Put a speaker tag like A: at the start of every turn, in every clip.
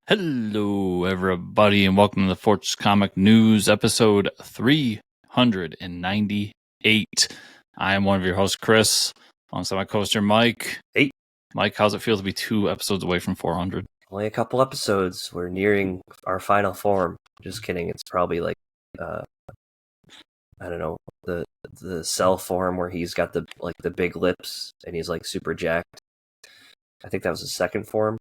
A: Hello, everybody, and welcome to the Fortress Comic News, episode 398. I am one of your hosts, Chris, alongside my co-host, Mike.
B: Hey.
A: Mike, how's it feel to be 2 episodes away from 400?
B: Only a couple episodes. We're nearing our final form. Just kidding. It's probably like, I don't know, the cell form where he's got the big lips and he's like super jacked. I think that was the second form.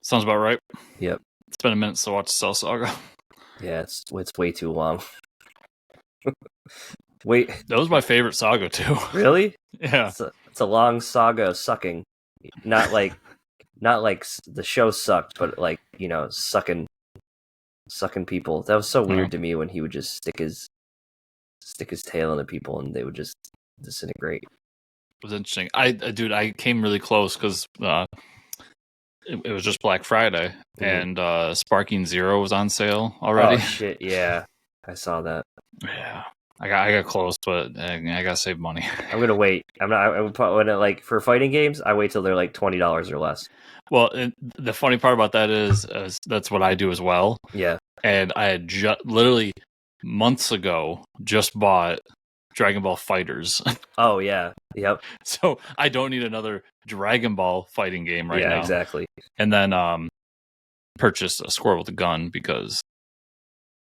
A: Sounds about right.
B: Yep.
A: It's been a minute to watch Cell Saga.
B: Yeah, it's way too long. Wait.
A: That was my favorite saga, too.
B: Really?
A: Yeah.
B: It's a long saga of sucking. Not like the show sucked, but like, sucking people. That was so weird to me when he would just stick his tail into people and they would just disintegrate.
A: It was interesting. I came really close because it was just Black Friday, and Sparking Zero was on sale already.
B: Oh shit! Yeah, I saw that.
A: Yeah, I got close, but I gotta save money.
B: I'm gonna wait. Like for fighting games, I wait till they're like $20 or less.
A: Well, the funny part about that is that's what I do as well.
B: Yeah,
A: and I had literally months ago just bought Dragon Ball FighterZ.
B: Oh yeah, yep.
A: So I don't need another Dragon Ball fighting game right now.
B: Yeah, exactly.
A: And then purchased a Squirrel with a Gun because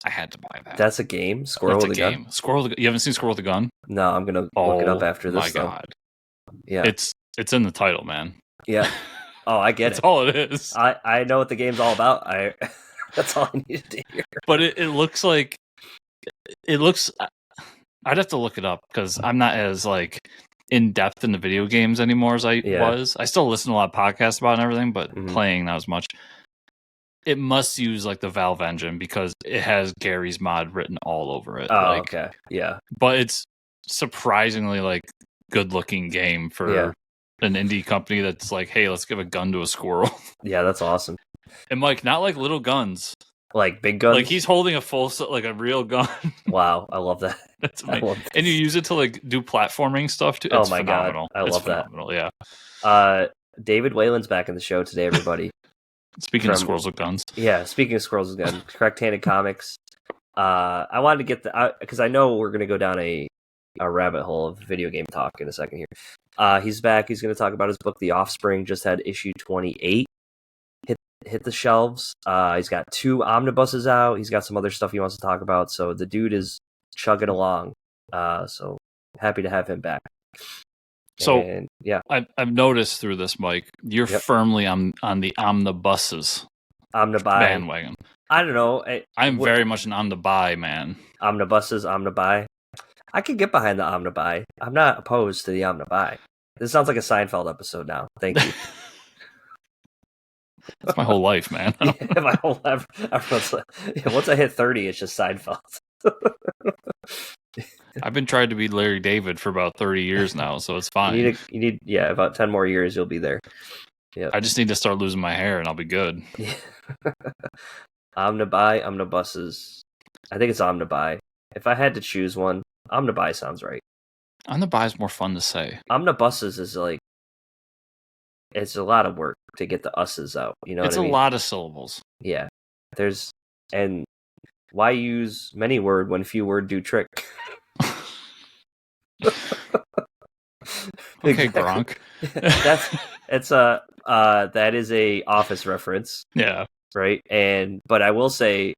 A: I had to buy that.
B: That's a game? Squirrel with a Gun?
A: Squirrel with a Gun. You haven't seen Squirrel with a Gun?
B: No, I'm going to look it up after this.
A: Oh my God.
B: Yeah.
A: It's in the title, man.
B: Yeah. Oh, I get
A: That's all it is.
B: I know what the game's all about. That's all I needed to hear.
A: But it looks like... I'd have to look it up because I'm not as like in depth in the video games anymore as I was. I still listen to a lot of podcasts about it and everything, but playing not as much. It must use like the Valve engine because it has Gary's mod written all over it.
B: Oh, okay. Yeah.
A: But it's surprisingly like good looking game for an indie company that's like, hey, let's give a gun to a squirrel.
B: Yeah, that's awesome.
A: And Mike, not like little guns.
B: Like big guns?
A: Like he's holding a like a real gun.
B: Wow, I love that.
A: That's amazing. And you use it to like do platforming stuff too.
B: It's phenomenal. God, I love
A: phenomenal, that.
B: Yeah. David Whalen's back in the show today, everybody.
A: Speaking of squirrels with guns.
B: Yeah, speaking of squirrels with guns, Correct-Handed Comics. I wanted to get because I know we're gonna go down a rabbit hole of video game talk in a second here. He's back. He's gonna talk about his book, The Offspring. Just had issue 28. Hit the shelves. He's got 2 omnibuses out. He's got some other stuff he wants to talk about. So the dude is chugging along. So happy to have him back.
A: So
B: and, yeah,
A: I've noticed through this, Mike, you're firmly on the omnibuses bandwagon.
B: I don't know.
A: I'm very much an omnibuy man.
B: Omnibuses, omnibuy. I could get behind the omnibuy. I'm not opposed to the omnibuy. This sounds like a Seinfeld episode now. Thank you.
A: That's my whole life, man.
B: Yeah, my whole life. Once I hit 30, it's just Seinfeld.
A: I've been trying to be Larry David for about 30 years now, so it's fine.
B: You need about 10 more years, you'll be there.
A: Yeah. I just need to start losing my hair, and I'll be good.
B: Yeah. Omnibuy, omnibuses. I think it's omnibuy. If I had to choose one, omnibuy sounds right.
A: Omnibuy is more fun to say.
B: Omnibuses is like, it's a lot of work to get the us's out. You know,
A: it's a lot of syllables.
B: Yeah, and why use many word when few word do trick?
A: Okay, Gronk.
B: That is a Office reference.
A: Yeah,
B: right. But I will say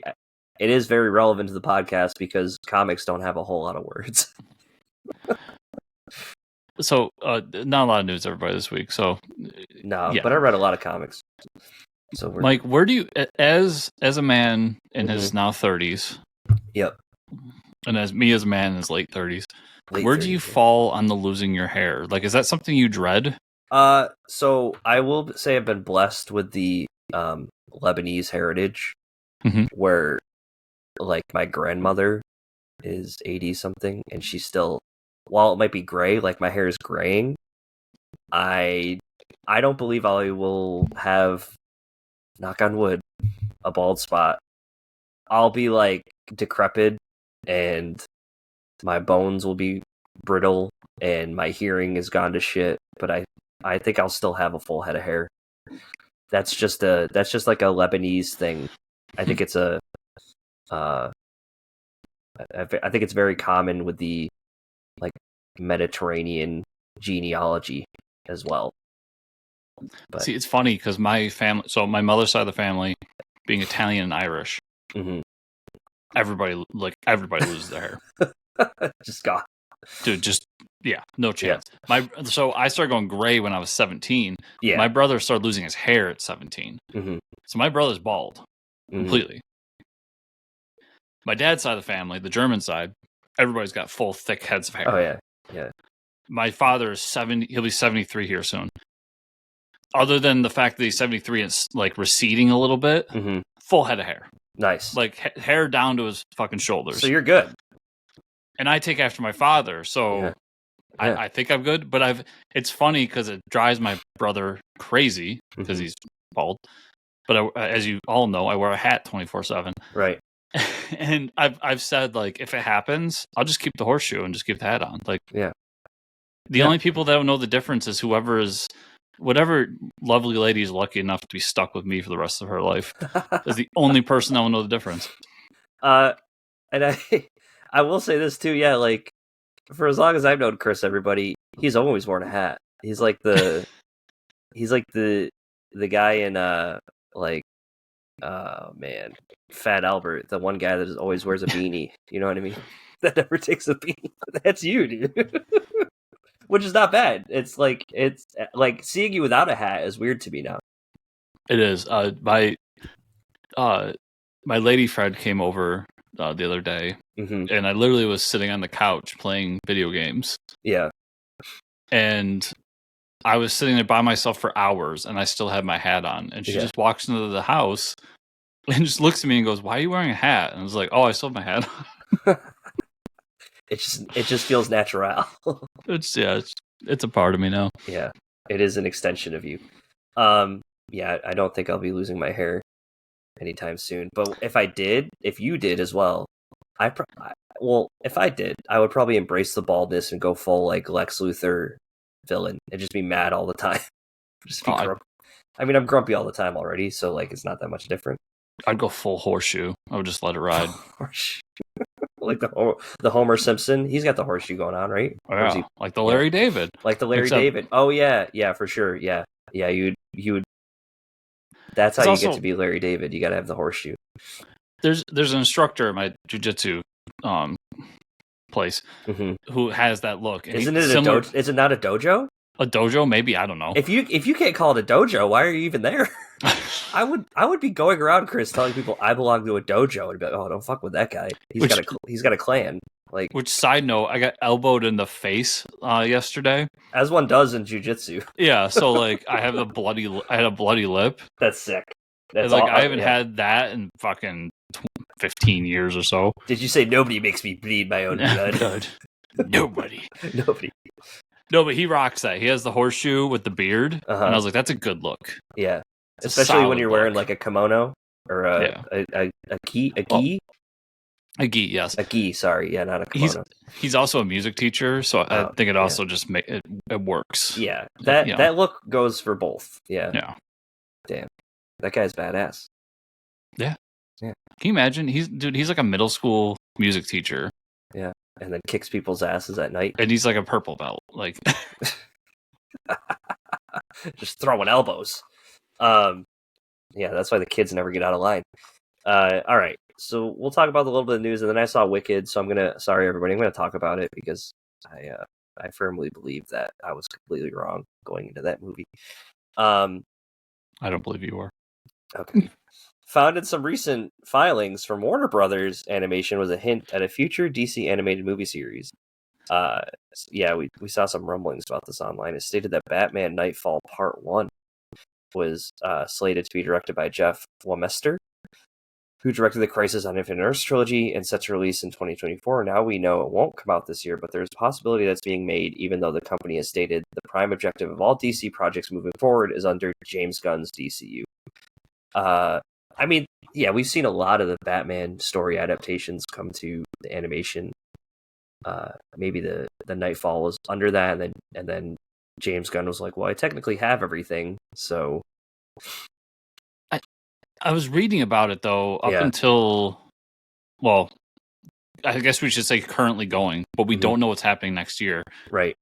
B: it is very relevant to the podcast because comics don't have a whole lot of words.
A: So, not a lot of news, everybody, this week. So,
B: no, but I read a lot of comics. So,
A: Mike, where do you, as a man in his now 30s,
B: yep,
A: and as me as a man in his late 30s, where do you fall on the losing your hair? Like, is that something you dread?
B: So I will say I've been blessed with the Lebanese heritage, where, like, my grandmother is 80 something, and she's still. While it might be gray, like my hair is graying, I don't believe I will have, knock on wood, a bald spot. I'll be like decrepit and my bones will be brittle and my hearing is gone to shit, but I think I'll still have a full head of hair. that's just like a Lebanese thing. I think it's a I think it's very common with the like Mediterranean genealogy as well. But
A: see, it's funny because my family, so my mother's side of the family, being Italian and Irish, everybody loses their
B: hair. Just gone.
A: Dude, no chance. Yeah. So I started going gray when I was 17. Yeah. My brother started losing his hair at 17. So my brother's bald completely. My dad's side of the family, the German side, everybody's got full, thick heads of hair.
B: Oh, yeah. Yeah.
A: My father is 70. He'll be 73 here soon. Other than the fact that he's 73 and it's like receding a little bit, full head of hair.
B: Nice.
A: Like hair down to his fucking shoulders.
B: So you're good.
A: And I take after my father, so I think I'm good. But it's funny because it drives my brother crazy because he's bald. But as you all know, I wear a hat 24/7.
B: Right.
A: And I've said, like, if it happens, I'll just keep the horseshoe and just keep the hat on. Like, the only people that will know the difference is whatever lovely lady is lucky enough to be stuck with me for the rest of her life is the only person that will know the difference.
B: And I will say this too, like for as long as I've known Chris, everybody, he's always worn a hat. He's like the guy in Fat Albert, the one guy that always wears a beanie. You know what I mean? That never takes a beanie. That's you, dude. Which is not bad. It's like seeing you without a hat is weird to me now.
A: It is. My lady friend came over the other day, and I literally was sitting on the couch playing video games.
B: Yeah.
A: And I was sitting there by myself for hours, and I still had my hat on. And she just walks into the house and just looks at me and goes, "Why are you wearing a hat?" And I was like, "Oh, I still have my hat on."
B: It just feels natural.
A: It's a part of me now.
B: Yeah, it is an extension of you. I don't think I'll be losing my hair anytime soon. But if you did as well, if I did, I would probably embrace the baldness and go full like Lex Luthor villain and just be mad all the time. I'm grumpy all the time already, so like it's not that much different.
A: I'd go full horseshoe. I would just let it ride.
B: Like the Homer Simpson, he's got the horseshoe going on, right?
A: Yeah, like the Larry David.
B: Like the Larry David. Oh yeah, for sure. Yeah. You would. That's how you get to be Larry David. You got to have the horseshoe.
A: There's an instructor at my jujitsu place who has that look.
B: And Isn't it similar... Is it not a dojo?
A: A dojo, maybe, I don't know.
B: If you can't call it a dojo, why are you even there? I would be going around, Chris, telling people I belong to a dojo and be like, oh, don't fuck with that guy. He's got a clan. Like,
A: which, side note, I got elbowed in the face yesterday,
B: as one does in jiu-jitsu.
A: Yeah, so like I had a bloody lip.
B: That's sick.
A: That's like I haven't had that in fucking 15 years or so.
B: Did you say nobody makes me bleed my own blood?
A: Nobody.
B: No,
A: but he rocks that. He has the horseshoe with the beard, and I was like, "That's a good look."
B: Yeah, especially when you're wearing like a kimono or a gi.
A: A gi, yes.
B: A gi, sorry, yeah, not a kimono.
A: He's also a music teacher, so I think it also just it works.
B: Yeah, that look goes for both. Yeah. Damn, that guy's badass.
A: Yeah. Can you imagine? He's like a middle school music teacher.
B: Yeah. And then kicks people's asses at night.
A: And he's like a purple belt. Like
B: just throwing elbows. Yeah, that's why the kids never get out of line. All right. So we'll talk about a little bit of news, and then I saw Wicked, so I'm gonna talk about it because I firmly believe that I was completely wrong going into that movie.
A: I don't believe you were.
B: Okay. Found in some recent filings from Warner Brothers Animation was a hint at a future DC animated movie series. We saw some rumblings about this online. It stated that Batman Nightfall Part 1 was slated to be directed by Jeff Lemester, who directed the Crisis on Infinite Earths trilogy and set to release in 2024. Now we know it won't come out this year, but there's a possibility that's being made, even though the company has stated the prime objective of all DC projects moving forward is under James Gunn's DCU. We've seen a lot of the Batman story adaptations come to the animation. Maybe the Nightfall was under that, and then James Gunn was like, "Well, I technically have everything, so
A: I was reading about it though up until, well, I guess we should say currently going, but we don't know what's happening next year.
B: Right.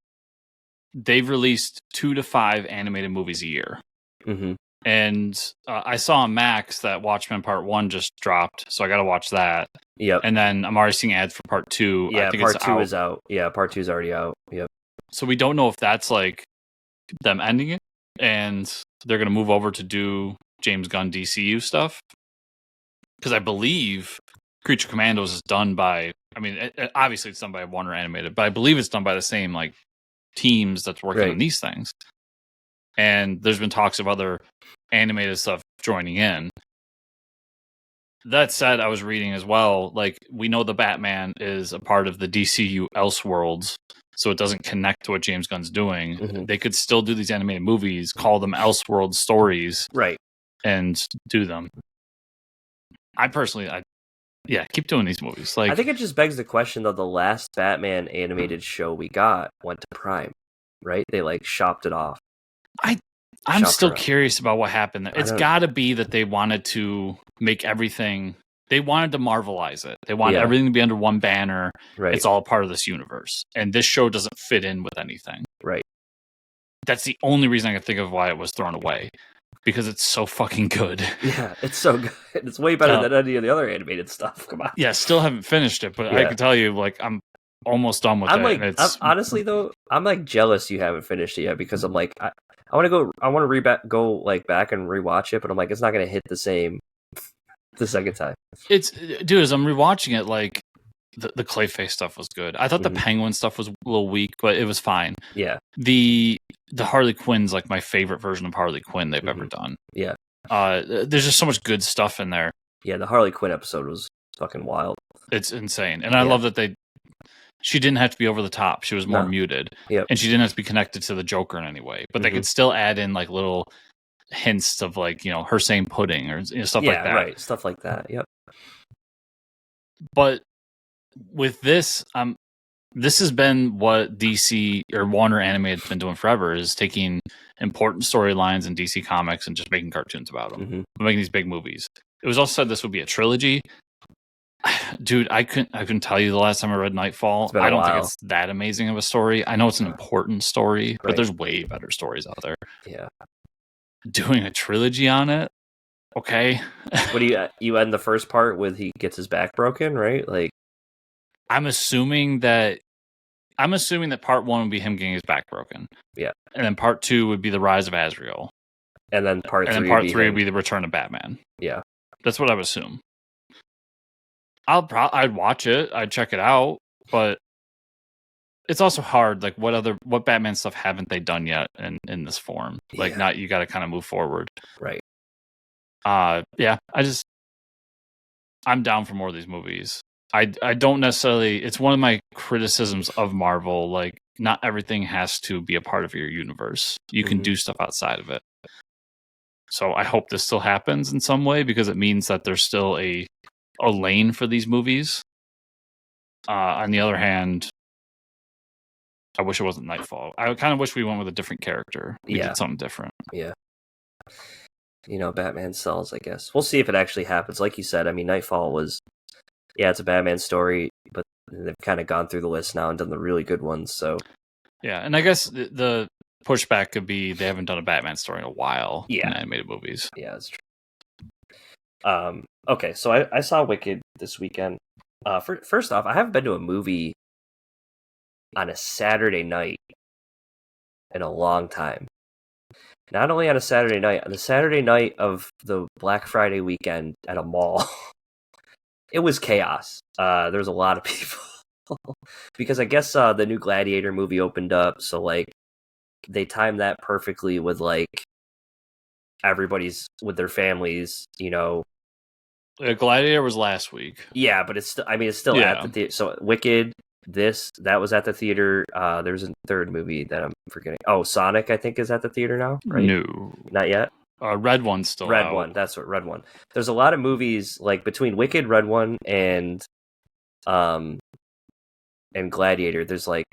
A: They've released 2 to 5 animated movies a year. And I saw on Max that Watchmen Part 1 just dropped, so I got to watch that.
B: Yep.
A: And then I'm already seeing ads for Part 2.
B: Yeah,
A: I think
B: Part 2 is out. Yeah, Part 2 is already out. Yep.
A: So we don't know if that's like them ending it and they're going to move over to do James Gunn DCU stuff. Because I believe Creature Commandos is done by, I mean, obviously it's done by Warner Animated, but I believe it's done by the same like teams that's working on these things. And there's been talks of other animated stuff joining in. That said, I was reading as well, like, we know the Batman is a part of the DCU Elseworlds, so it doesn't connect to what James Gunn's doing. They could still do these animated movies, call them Elseworld stories, and do them. I personally, keep doing these movies. Like,
B: I think it just begs the question, though, the last Batman animated show we got went to Prime, right? They, like, shopped it off.
A: I'm still curious about what happened there. It's got to be that they wanted to make everything... They wanted to Marvelize it. They wanted everything to be under one banner. It's all part of this universe. And this show doesn't fit in with anything. That's the only reason I can think of why it was thrown away. Because it's so fucking good.
B: Yeah, it's so good. It's way better than any of the other animated stuff. Come on.
A: Yeah, still haven't finished it, but I can tell you, like, I'm almost done with it.
B: Honestly, though, I'm like jealous you haven't finished it yet because I'm like, I want to go like back and rewatch it, but I'm like, it's not going to hit the same the second time.
A: Dude, as I'm rewatching it, like, the Clayface stuff was good. I thought the Penguin stuff was a little weak, but it was fine.
B: Yeah.
A: The Harley Quinn's like my favorite version of Harley Quinn they've ever done.
B: Yeah.
A: There's just so much good stuff in there.
B: Yeah, the Harley Quinn episode was fucking wild.
A: It's insane. And I love that she didn't have to be over the top. She was more muted.
B: Yep.
A: And she didn't have to be connected to the Joker in any way. But they could still add in like little hints of like, her saying pudding or stuff like that.
B: Yeah, right. Stuff like that. Yep.
A: But with this, this has been what DC or Warner Animated's been doing forever, is taking important storylines in DC Comics and just making cartoons about them. Making these big movies. It was also said this would be a trilogy. Dude, I couldn't tell you the last time I read Nightfall. I don't think it's that amazing of a story. I know it's an important story, but there's way better stories out there.
B: Yeah.
A: Doing a trilogy on it? Okay.
B: What do you end the first part with he gets his back broken, right? Like,
A: I'm assuming that part 1 would be him getting his back broken.
B: Yeah. And
A: then part 2 would be the rise of Azrael.
B: And then part 3
A: would be the return of Batman.
B: Yeah.
A: That's what I would assume. I'd watch it. I'd check it out, but it's also hard. Like, what Batman stuff haven't they done yet in this form? Like, you got to kind of move forward.
B: Right.
A: Yeah, I'm down for more of these movies. I don't necessarily, it's one of my criticisms of Marvel, like, not everything has to be a part of your universe. You can do stuff outside of it. So I hope this still happens in some way, because it means that there's still a lane for these movies. On the other hand, I wish it wasn't Nightfall. I kind of wish we went with a different character. We did something different.
B: Yeah. Batman sells, I guess. We'll see if it actually happens. Like you said, I mean, Nightfall was, it's a Batman story, but they've kind of gone through the list now and done the really good ones, so.
A: Yeah, and I guess the pushback could be they haven't done a Batman story in a while in animated movies.
B: Yeah, that's true. Okay, so I saw Wicked this weekend. First off, I haven't been to a movie on a Saturday night in a long time. Not only on a Saturday night, on the Saturday night of the Black Friday weekend at a mall, it was chaos. There was a lot of people. Because I guess the new Gladiator movie opened up, so like they timed that perfectly with like everybody's with their families,
A: Gladiator was last week.
B: Yeah, but it's still at the theater. So Wicked, that was at the theater. There's a third movie that I'm forgetting. Oh, Sonic, I think, is at the theater now, right?
A: No.
B: Not yet?
A: Red One's still
B: Red
A: out.
B: One, that's what, Red One. There's a lot of movies, like, between Wicked, Red One, and Gladiator, there's, like,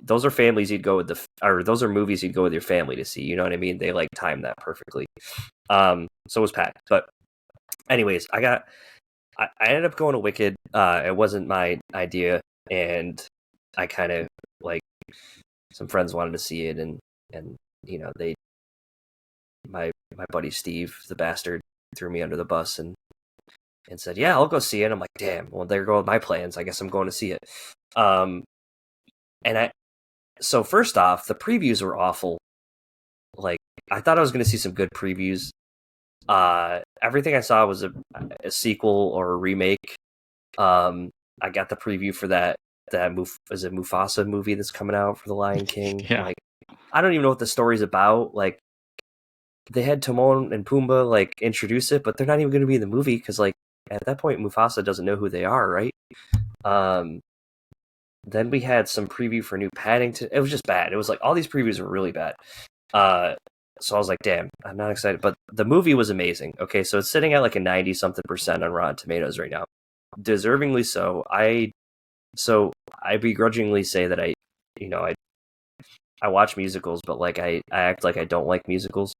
B: those are families you'd go with or those are movies you'd go with your family to see. You know what I mean? They like timed that perfectly. So was Pat. But anyways, I ended up going to Wicked. It wasn't my idea, and I kind of like some friends wanted to see it, and you know my buddy Steve, the bastard, threw me under the bus and said, "Yeah, I'll go see it." I'm like, "Damn, well there go my plans. I guess I'm going to see it." So first off, the previews were awful. Like, I thought I was going to see some good previews. Everything I saw was a sequel or a remake. I got the preview for that is it Mufasa movie that's coming out for the Lion King.
A: Yeah.
B: Like, I don't even know what the story's about. Like, they had Timon and Pumbaa like introduce it, but they're not even going to be in the movie because like at that point Mufasa doesn't know who they are, right? Then we had some preview for New Paddington. It was just bad. It was like all these previews were really bad. So I was like, damn, I'm not excited. But the movie was amazing. Okay, so it's sitting at like a 90-something% on Rotten Tomatoes right now. Deservingly so. I begrudgingly say that I watch musicals, but like I act like I don't like musicals.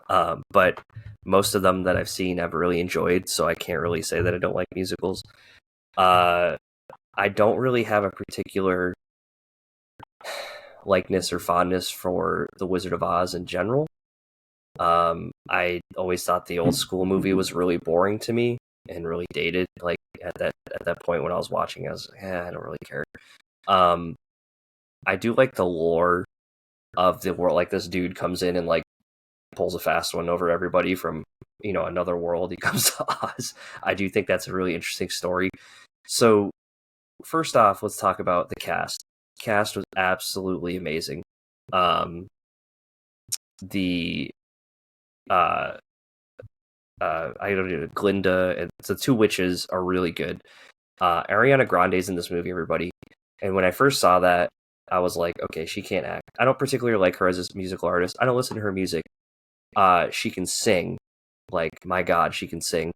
B: But most of them that I've seen I've really enjoyed, so I can't really say that I don't like musicals. I don't really have a particular likeness or fondness for The Wizard of Oz in general. I always thought the old school movie was really boring to me and really dated. Like at that point when I was watching, I was like, I don't really care. I do like the lore of the world. Like this dude comes in and like pulls a fast one over everybody from another world. He comes to Oz. I do think that's a really interesting story. So first off, let's talk about the cast. Cast was absolutely amazing. I don't know, Glinda and the two witches are really good. Ariana Grande's in this movie, everybody. And when I first saw that, I was like, okay, she can't act. I don't particularly like her as a musical artist. I don't listen to her music. She can sing. Like, my God, she can sing.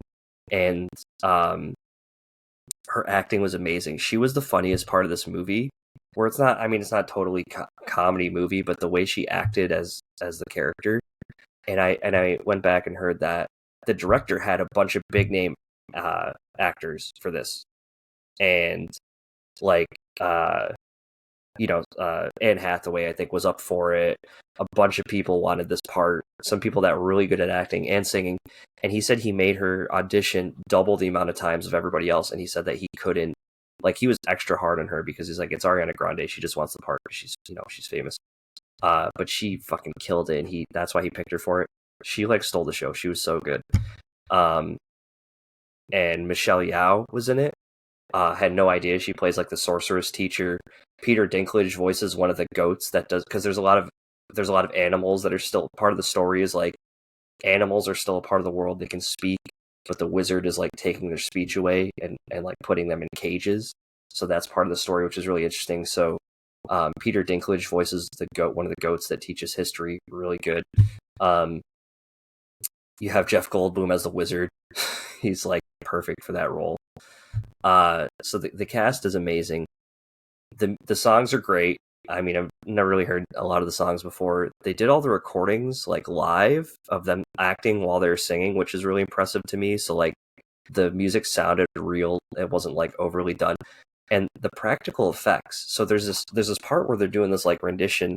B: And her acting was amazing. She was the funniest part of this movie. Where it's not totally comedy movie, but the way she acted as the character. And I went back and heard that the director had a bunch of big name actors for this, and like Anne Hathaway I think was up for it. A bunch of people wanted this part. Some people that were really good at acting and singing, and he said he made her audition double the amount of times of everybody else, and he said that he couldn't. Like, he was extra hard on her because he's like, it's Ariana Grande. She just wants the part. She's famous. But she fucking killed it, and that's why he picked her for it. She like stole the show. She was so good. And Michelle Yeoh was in it. Had no idea. She plays like the sorceress teacher. Peter Dinklage voices one of the goats that does, because there's a lot of animals that are still part of the story. Is like animals are still a part of the world that can speak, but the wizard is like taking their speech away and like putting them in cages. So that's part of the story, which is really interesting. So Peter Dinklage voices the goat, one of the goats that teaches history. Really good. You have Jeff Goldblum as the wizard. He's like perfect for that role. So the cast is amazing. The songs are great. I mean, I've never really heard a lot of the songs before. They did all the recordings like live of them acting while they're singing, which is really impressive to me. So like the music sounded real. It wasn't like overly done. And the practical effects. So there's this part where they're doing this like rendition,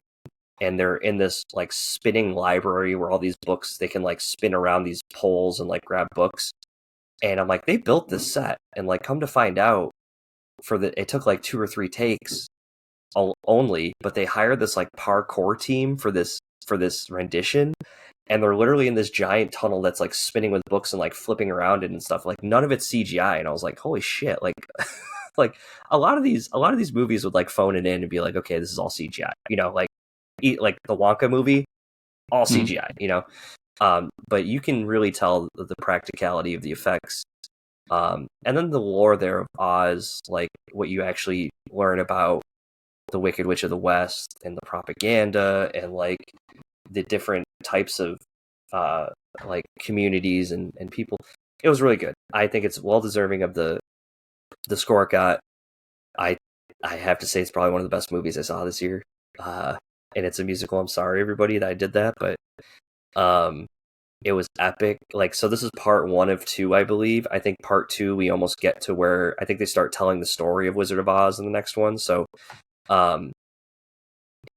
B: and they're in this like spinning library where all these books, they can like spin around these poles and like grab books. And I'm like, they built this set, and like come to find out, it took like 2 or 3 takes only, but they hired this like parkour team for this rendition, and they're literally in this giant tunnel that's like spinning with books and like flipping around it and stuff. Like none of it's CGI, and I was like, holy shit! Like, like a lot of these movies would like phone it in and be like, okay, this is all CGI, like the Wonka movie, all CGI, but you can really tell the practicality of the effects. And then the lore there of Oz, like what you actually learn about the Wicked Witch of the West and the propaganda and like the different types of like communities and people. It was really good. I think it's well deserving of the score it got. I I have to say it's probably one of the best movies I saw this year. And it's a musical. I'm sorry, everybody, that I did that, but it was epic. Like, so this is part 1 of 2, I believe. I think part 2, we almost get to where I think they start telling the story of Wizard of Oz in the next one. So,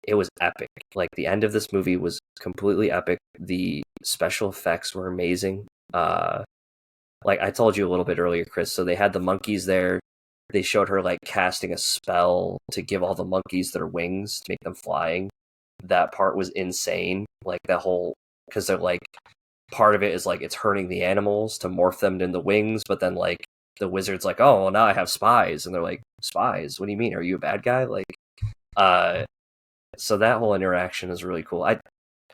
B: it was epic. Like, the end of this movie was completely epic. The special effects were amazing. Like I told you a little bit earlier, Chris, so they had the monkeys there. They showed her like casting a spell to give all the monkeys their wings to make them flying. That part was insane. Like that whole, because they're like, part of it is like it's hurting the animals to morph them into wings, but then like the wizard's like, oh, well, now I have spies, and they're like, spies? What do you mean? Are you a bad guy? Like, so that whole interaction is really cool. I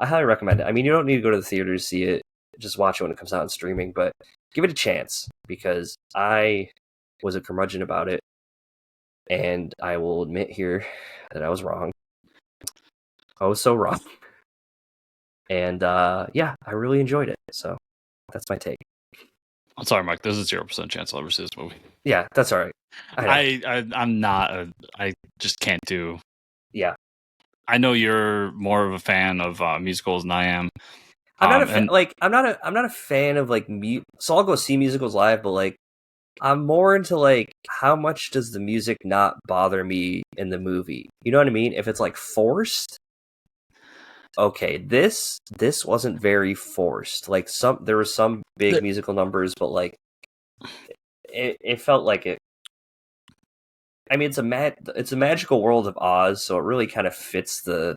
B: highly recommend it. I mean, you don't need to go to the theater to see it. Just watch it when it comes out on streaming, but give it a chance, because I was a curmudgeon about it, and I will admit here that I was wrong. I was so wrong. And yeah, I really enjoyed it. So that's my take.
A: I'm sorry, Mike. There's a 0% chance I'll ever see this movie.
B: Yeah, that's all right.
A: I'm not. I just can't do.
B: Yeah.
A: I know you're more of a fan of musicals than I am.
B: I'm not a fan. Like, I'm not a fan of like so I'll go see musicals live, but like I'm more into like how much does the music not bother me in the movie? You know what I mean? If it's like forced. Okay, this wasn't very forced. Like there were some big musical numbers, but like it felt like it. I mean, it's a magical world of Oz, so it really kind of fits the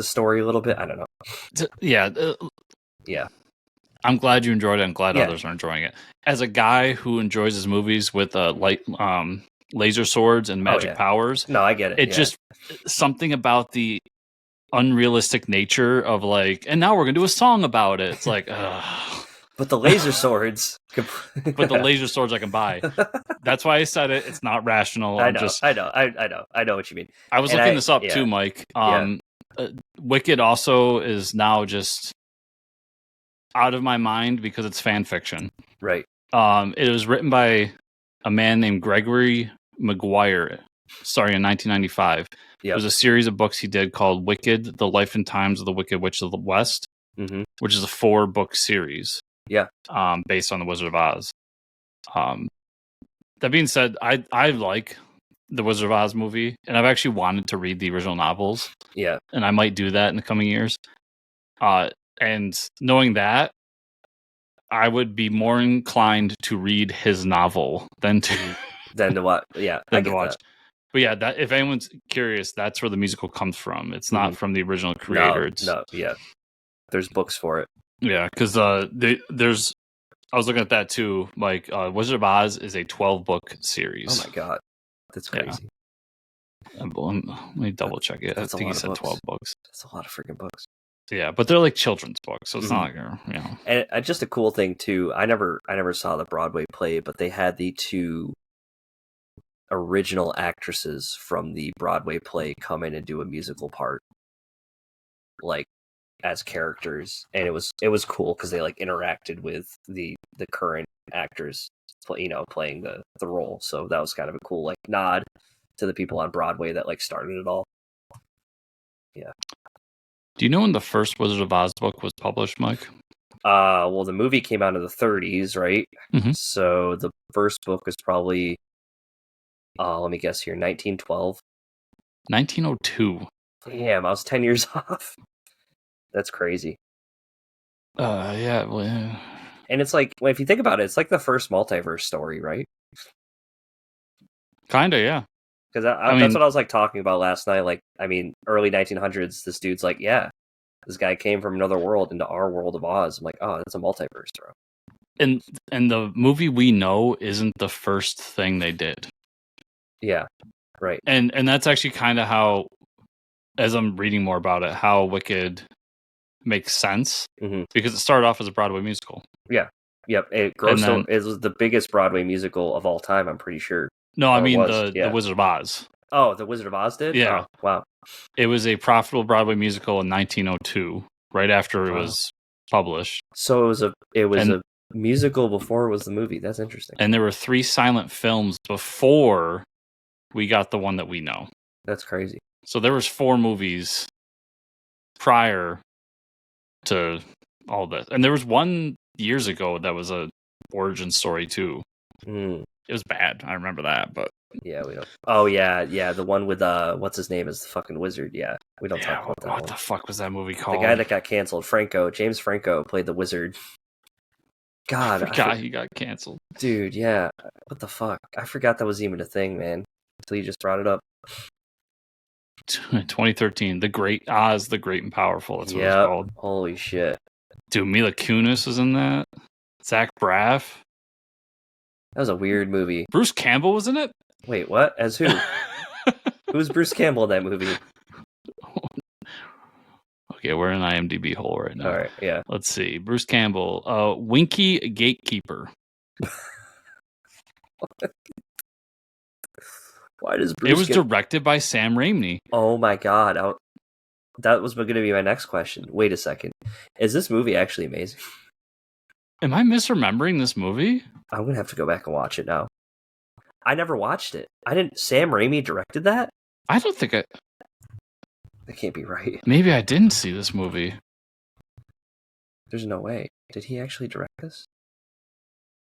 B: story a little bit. I don't know.
A: Yeah.
B: Yeah.
A: I'm glad you enjoyed it. I'm glad others are enjoying it. As a guy who enjoys his movies with laser swords and magic powers.
B: No, I get it.
A: It's just something about the unrealistic nature of like, and now we're gonna do a song about it. It's like,
B: but the laser swords.
A: But the laser swords I can buy. That's why I said it. It's not rational.
B: I know what you mean.
A: I was looking this up too, Mike. Wicked also is now just out of my mind because it's fan fiction.
B: Right.
A: It was written by a man named Gregory Maguire, starting in 1995. It was a series of books he did called Wicked: The Life and Times of the Wicked Witch of the West, which is a 4-book series.
B: Yeah.
A: Based on the Wizard of Oz. That being said, I like the Wizard of Oz movie, and I've actually wanted to read the original novels.
B: Yeah.
A: And I might do that in the coming years. And knowing that, I would be more inclined to read his novel than to
B: watch. Yeah,
A: than to watch. That. But yeah, that if anyone's curious, that's where the musical comes from. It's not from the original creator.
B: Yeah. There's books for it.
A: Yeah, because there's. I was looking at that too. Like, Wizard of Oz is a 12-book series.
B: Oh my god, that's crazy.
A: Yeah. Let me double check it. I think he said 12 books.
B: That's a lot of freaking books.
A: Yeah, but they're like children's books, so it's not like
B: And just a cool thing too. I never saw the Broadway play, but they had the 2 original actresses from the Broadway play come in and do a musical part, like as characters, and it was cool because they like interacted with the current actors, playing the role. So that was kind of a cool like nod to the people on Broadway that like started it all. Yeah.
A: Do you know when the first Wizard of Oz book was published, Mike?
B: Well, the movie came out in the 30s, right? So the first book was probably, let me guess here, 1912.
A: 1902.
B: Damn, I was 10 years off. That's crazy.
A: Yeah. Well,
B: and it's like, well, if you think about it, it's like the first multiverse story, right?
A: Kinda, yeah.
B: Because that's what I was like talking about last night. Like, I mean, early 1900s, this dude's like, yeah, this guy came from another world into our world of Oz. I'm like, oh, that's a multiverse, bro.
A: And the movie we know isn't the first thing they did.
B: Yeah, right.
A: And that's actually kind of how, as I'm reading more about it, how Wicked makes sense, because it started off as a Broadway musical.
B: Yeah, yep. It was the biggest Broadway musical of all time, I'm pretty sure.
A: No, I mean the Wizard of Oz.
B: Oh, the Wizard of Oz did?
A: Yeah.
B: Oh, wow.
A: It was a profitable Broadway musical in 1902, right after it was published.
B: So it was a musical before it was the movie. That's interesting.
A: And there were 3 silent films before we got the one that we know.
B: That's crazy.
A: So there was 4 movies prior to all this. And there was one years ago that was a origin story too. It was bad. I remember that, but
B: yeah, we don't. Oh yeah, the one with what's his name is the fucking wizard. Yeah, we don't talk about that.
A: What the fuck was that movie called?
B: The guy that got canceled, James Franco played the wizard. God,
A: I forgot he got canceled.
B: Dude, yeah. What the fuck? I forgot that was even a thing, man. Until you just brought it up.
A: 2013, The Great Oz, The Great and Powerful. That's what it's called.
B: Holy shit.
A: Dude, Mila Kunis was in that. Zach Braff.
B: That was a weird movie.
A: Bruce Campbell was in it?
B: Wait, what? As who? Who's Bruce Campbell in that movie?
A: Okay, we're in an IMDb hole right now.
B: All right, yeah.
A: Let's see. Bruce Campbell. Winky Gatekeeper.
B: Why does Bruce?
A: It was directed by Sam Raimi.
B: Oh my god! That was going to be my next question. Wait a second. Is this movie actually amazing?
A: Am I misremembering this movie?
B: I'm gonna have to go back and watch it now. I never watched it. Sam Raimi directed that?
A: I don't think
B: That can't be right.
A: Maybe I didn't see this movie.
B: There's no way. Did he actually direct this?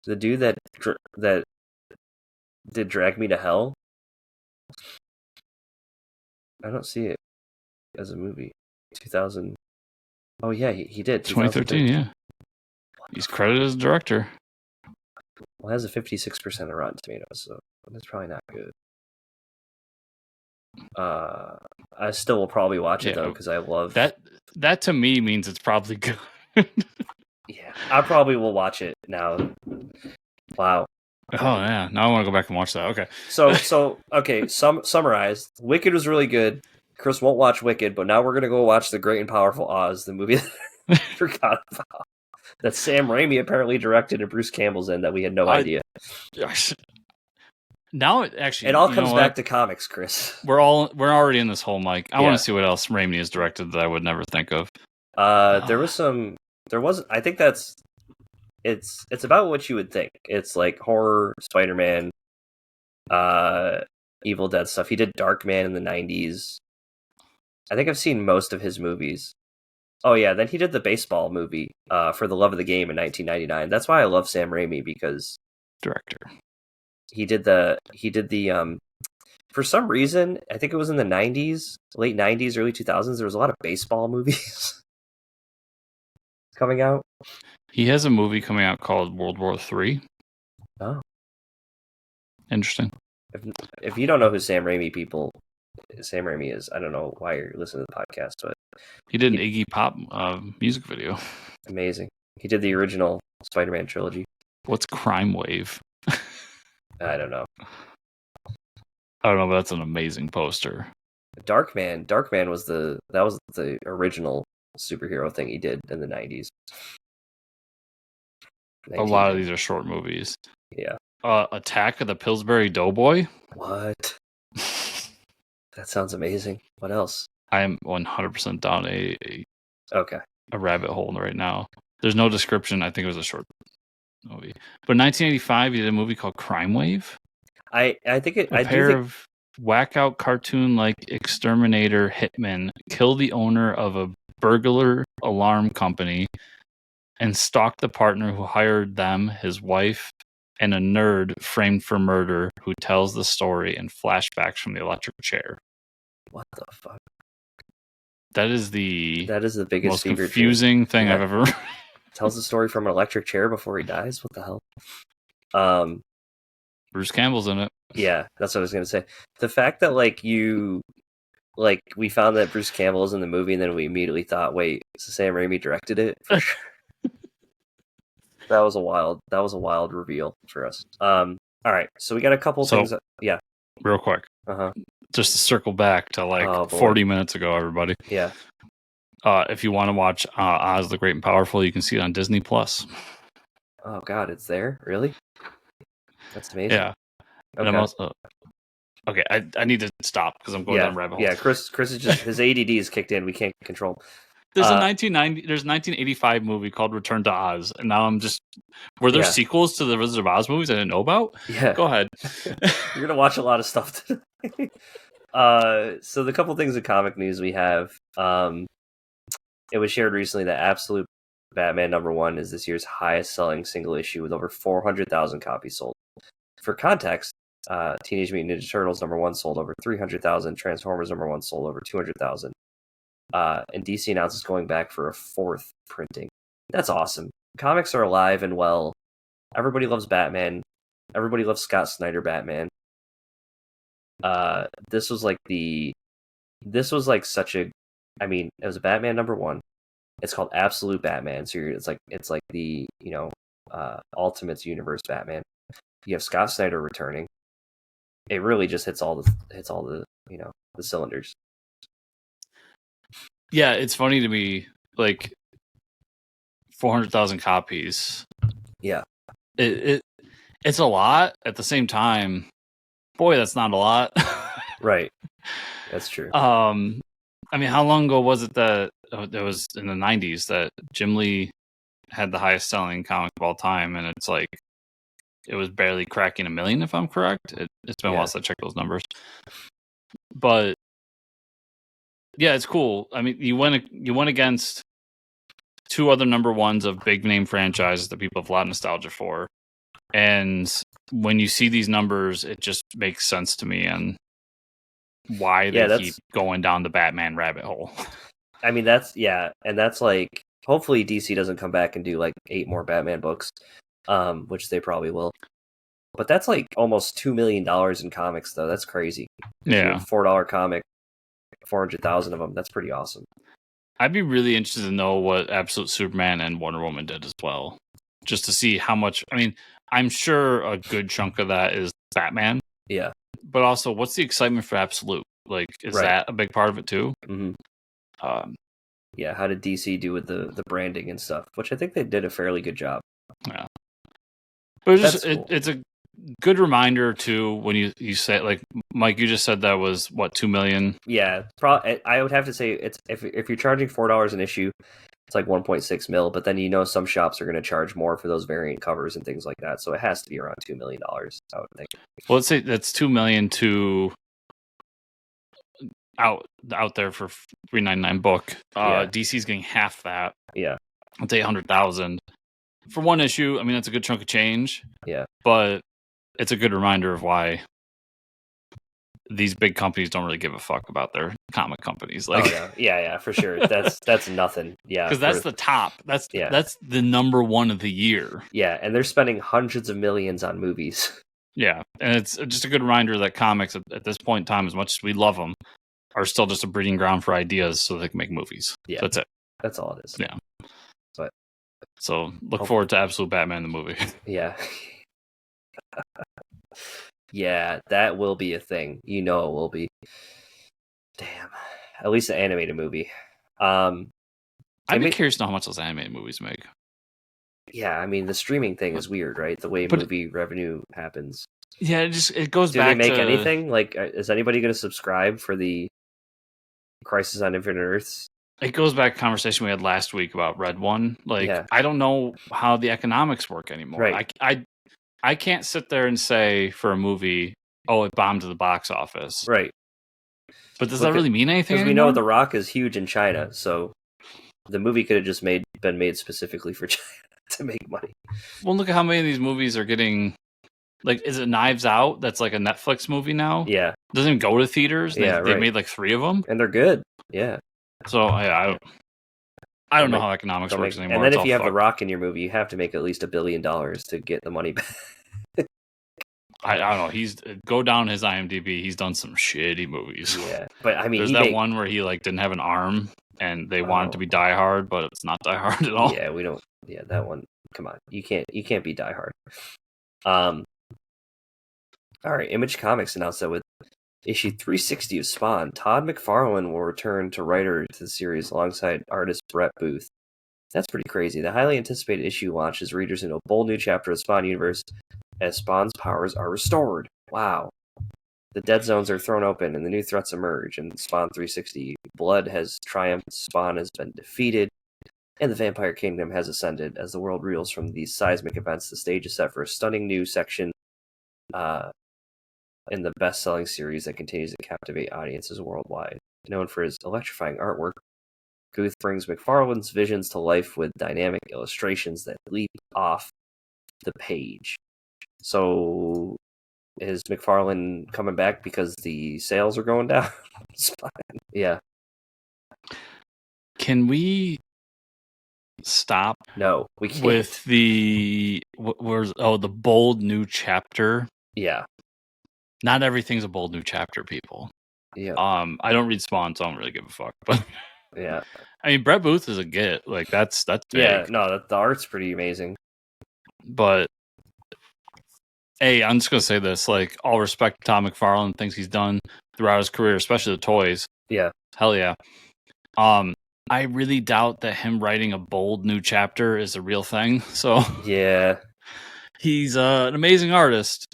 B: The dude that did Drag Me to Hell? I don't see it as a movie. 2000. Oh yeah, he did.
A: 2013, yeah. He's credited as a director.
B: Well, it has a 56% of Rotten Tomatoes, so that's probably not good. I still will probably watch it though because I love
A: that. That to me means it's probably good.
B: Yeah, I probably will watch it now. Wow.
A: Oh yeah, now I want to go back and watch that. Okay.
B: So okay. Summarized. Wicked was really good. Chris won't watch Wicked, but now we're gonna go watch The Great and Powerful Oz, the movie that I forgot about. That Sam Raimi apparently directed and Bruce Campbell's in that we had no idea.
A: Now
B: it all comes back to comics, Chris.
A: We're already in this whole mic. I want to see what else Raimi has directed that I would never think of.
B: I think it's about what you would think. It's like horror, Spider-Man, Evil Dead stuff. He did Darkman in the 90s. I think I've seen most of his movies. Oh yeah, then he did the baseball movie, For the Love of the Game in 1999. That's why I love Sam Raimi, because
A: director.
B: He did the for some reason, I think it was in the 90s, late 90s, early 2000s, there was a lot of baseball movies coming out.
A: He has a movie coming out called World War III.
B: Oh.
A: Interesting.
B: If you don't know who Sam Raimi is, I don't know why you're listening to the podcast, but
A: he did an Iggy Pop music video.
B: Amazing. He did the original Spider-Man trilogy.
A: What's Crime Wave?
B: I don't know.
A: I don't know, but that's an amazing poster.
B: Darkman was the original superhero thing he did in the 90s.
A: A lot of these are short movies.
B: Yeah.
A: Attack of the Pillsbury Doughboy.
B: What? That sounds amazing. What else?
A: I am 100% down a rabbit hole right now. There's no description. I think it was a short movie. But in 1985, he did a movie called Crime Wave.
B: I think it.
A: A pair of whack-out cartoon-like exterminator hitmen kill the owner of a burglar alarm company and stalk the partner who hired them, his wife, and a nerd framed for murder who tells the story in flashbacks from the electric chair.
B: What the fuck?
A: That is the
B: biggest
A: most confusing thing I've ever.
B: Tells the story from an electric chair before he dies. What the hell?
A: Bruce Campbell's in it.
B: Yeah, that's what I was gonna say. The fact that we found that Bruce Campbell is in the movie, and then we immediately thought, wait, so Sam Raimi directed it? For sure. That was a wild reveal for us. All right, so we got a couple things. Yeah,
A: real quick. Just to circle back to 40 minutes ago, everybody.
B: Yeah.
A: If you want to watch Oz the Great and Powerful, you can see it on Disney Plus.
B: Oh God, it's there? Really? That's amazing.
A: Yeah.
B: Okay.
A: And I'm also, I need to stop because I'm going down rabbit holes.
B: Yeah, Chris is just his ADD is kicked in. We can't control.
A: There's a 1985 movie called Return to Oz, and now I'm just... Were there sequels to the Wizard of Oz movies I didn't know about?
B: Yeah.
A: Go ahead.
B: You're going to watch a lot of stuff today. So the couple things of comic news we have, it was shared recently that Absolute Batman #1 is this year's highest selling single issue with over 400,000 copies sold. For context, Teenage Mutant Ninja Turtles #1 sold over 300,000, Transformers #1 sold over 200,000. And DC announces going back for a 4th printing. That's awesome. Comics are alive and well. Everybody loves Batman. Everybody loves Scott Snyder Batman. This was like such a... I mean, it was a Batman #1. It's called Absolute Batman. So it's like the, Ultimates Universe Batman. You have Scott Snyder returning. It really just hits all the the cylinders.
A: Yeah, it's funny to me, like 400,000 copies.
B: Yeah.
A: It's a lot. At the same time, boy, that's not a lot.
B: Right. That's true.
A: I mean, how long ago was it that it was in the 90s that Jim Lee had the highest selling comic of all time, and it's like it was barely cracking 1 million, if I'm correct. It's been a while since I checked those numbers. But yeah, it's cool. I mean, you went against 2 other #1s of big name franchises that people have a lot of nostalgia for. And when you see these numbers, it just makes sense to me and why they keep going down the Batman rabbit hole.
B: I mean, that's like, hopefully DC doesn't come back and do like 8 more Batman books, which they probably will. But that's like almost $2 million in comics, though. That's crazy.
A: Yeah,
B: $4 comic, 400,000 of them. That's pretty awesome.
A: I'd be really interested to know what Absolute Superman and Wonder Woman did as well, just to see how much. I mean, I'm sure a good chunk of that is Batman.
B: Yeah.
A: But also, what's the excitement for Absolute? Like, is that a big part of it too?
B: Mm-hmm. Yeah. How did DC do with the branding and stuff? Which I think they did a fairly good job.
A: Yeah. But it's a good reminder too when you say, like, Mike, you just said that was what, 2 million?
B: Yeah, I would have to say it's if you're charging $4 an issue, it's like 1.6 mil. But then some shops are going to charge more for those variant covers and things like that, so it has to be around $2 million. I would think.
A: Well, let's say that's 2 million to out there for $3.99 book. DC's getting half that.
B: Yeah,
A: it's 800,000 for one issue. I mean, that's a good chunk of change.
B: Yeah,
A: but it's a good reminder of why these big companies don't really give a fuck about their comic companies. Like,
B: yeah, for sure. That's nothing. Yeah,
A: because that's the top. That's the #1 of the year.
B: Yeah, and they're spending hundreds of millions on movies.
A: Yeah, and it's just a good reminder that comics at this point in time, as much as we love them, are still just a breeding ground for ideas so they can make movies.
B: Yeah,
A: that's it.
B: That's all it is.
A: Yeah,
B: but
A: so look forward to Absolute Batman the movie.
B: Yeah. Yeah, that will be a thing. It will be. Damn. At least an animated movie. I'd
A: be curious to know how much those animated movies make.
B: Yeah, I mean, the streaming thing is weird, right? The way movie revenue happens.
A: Yeah, it goes back to...
B: Do they make anything? Like, is anybody going to subscribe for the Crisis on Infinite Earths?
A: It goes back to the conversation we had last week about Red One. Like, I don't know how the economics work anymore.
B: Right.
A: I can't sit there and say for a movie, oh, it bombed to the box office.
B: Right.
A: But does that really mean anything?
B: Because we know The Rock is huge in China, so the movie could have just been made specifically for China to make money.
A: Well, look at how many of these movies are getting... Like, is it Knives Out? That's like a Netflix movie now?
B: Yeah.
A: Doesn't even go to theaters? They made like 3 of them?
B: And they're good. Yeah.
A: So, I don't know how economics works anymore.
B: And then if you have The Rock in your movie, you have to make at least $1 billion to get the money back.
A: I don't know. Go down his IMDb. He's done some shitty movies.
B: Yeah, but I mean,
A: there's that one where he like didn't have an arm, and they wanted to be Die Hard, but it's not Die Hard at all.
B: Yeah, we don't. Yeah, that one. Come on, you can't be Die Hard. All right, Image Comics announced that with issue 360 of Spawn, Todd McFarlane will return to writer to the series alongside artist Brett Booth. That's pretty crazy. The highly anticipated issue launches readers into a bold new chapter of the Spawn universe as Spawn's powers are restored. Wow. The dead zones are thrown open, and the new threats emerge. And Spawn 360, blood has triumphed, Spawn has been defeated, and the Vampire Kingdom has ascended. As the world reels from these seismic events, the stage is set for a stunning new section in the best-selling series that continues to captivate audiences worldwide. Known for his electrifying artwork, Guth brings McFarlane's visions to life with dynamic illustrations that leap off the page. So, is McFarlane coming back because the sales are going down? Yeah.
A: Can we stop?
B: No, we can't.
A: With the the bold new chapter.
B: Yeah.
A: Not everything's a bold new chapter, people.
B: Yeah.
A: I don't read Spawn, so I don't really give a fuck. But
B: yeah,
A: I mean, Brett Booth is a get. Like that's big.
B: Yeah. No, the art's pretty amazing.
A: But hey, I'm just gonna say this: like, all respect to Tom McFarlane, things he's done throughout his career, especially the toys.
B: Yeah.
A: Hell yeah. I really doubt that him writing a bold new chapter is a real thing. So
B: yeah,
A: he's an amazing artist.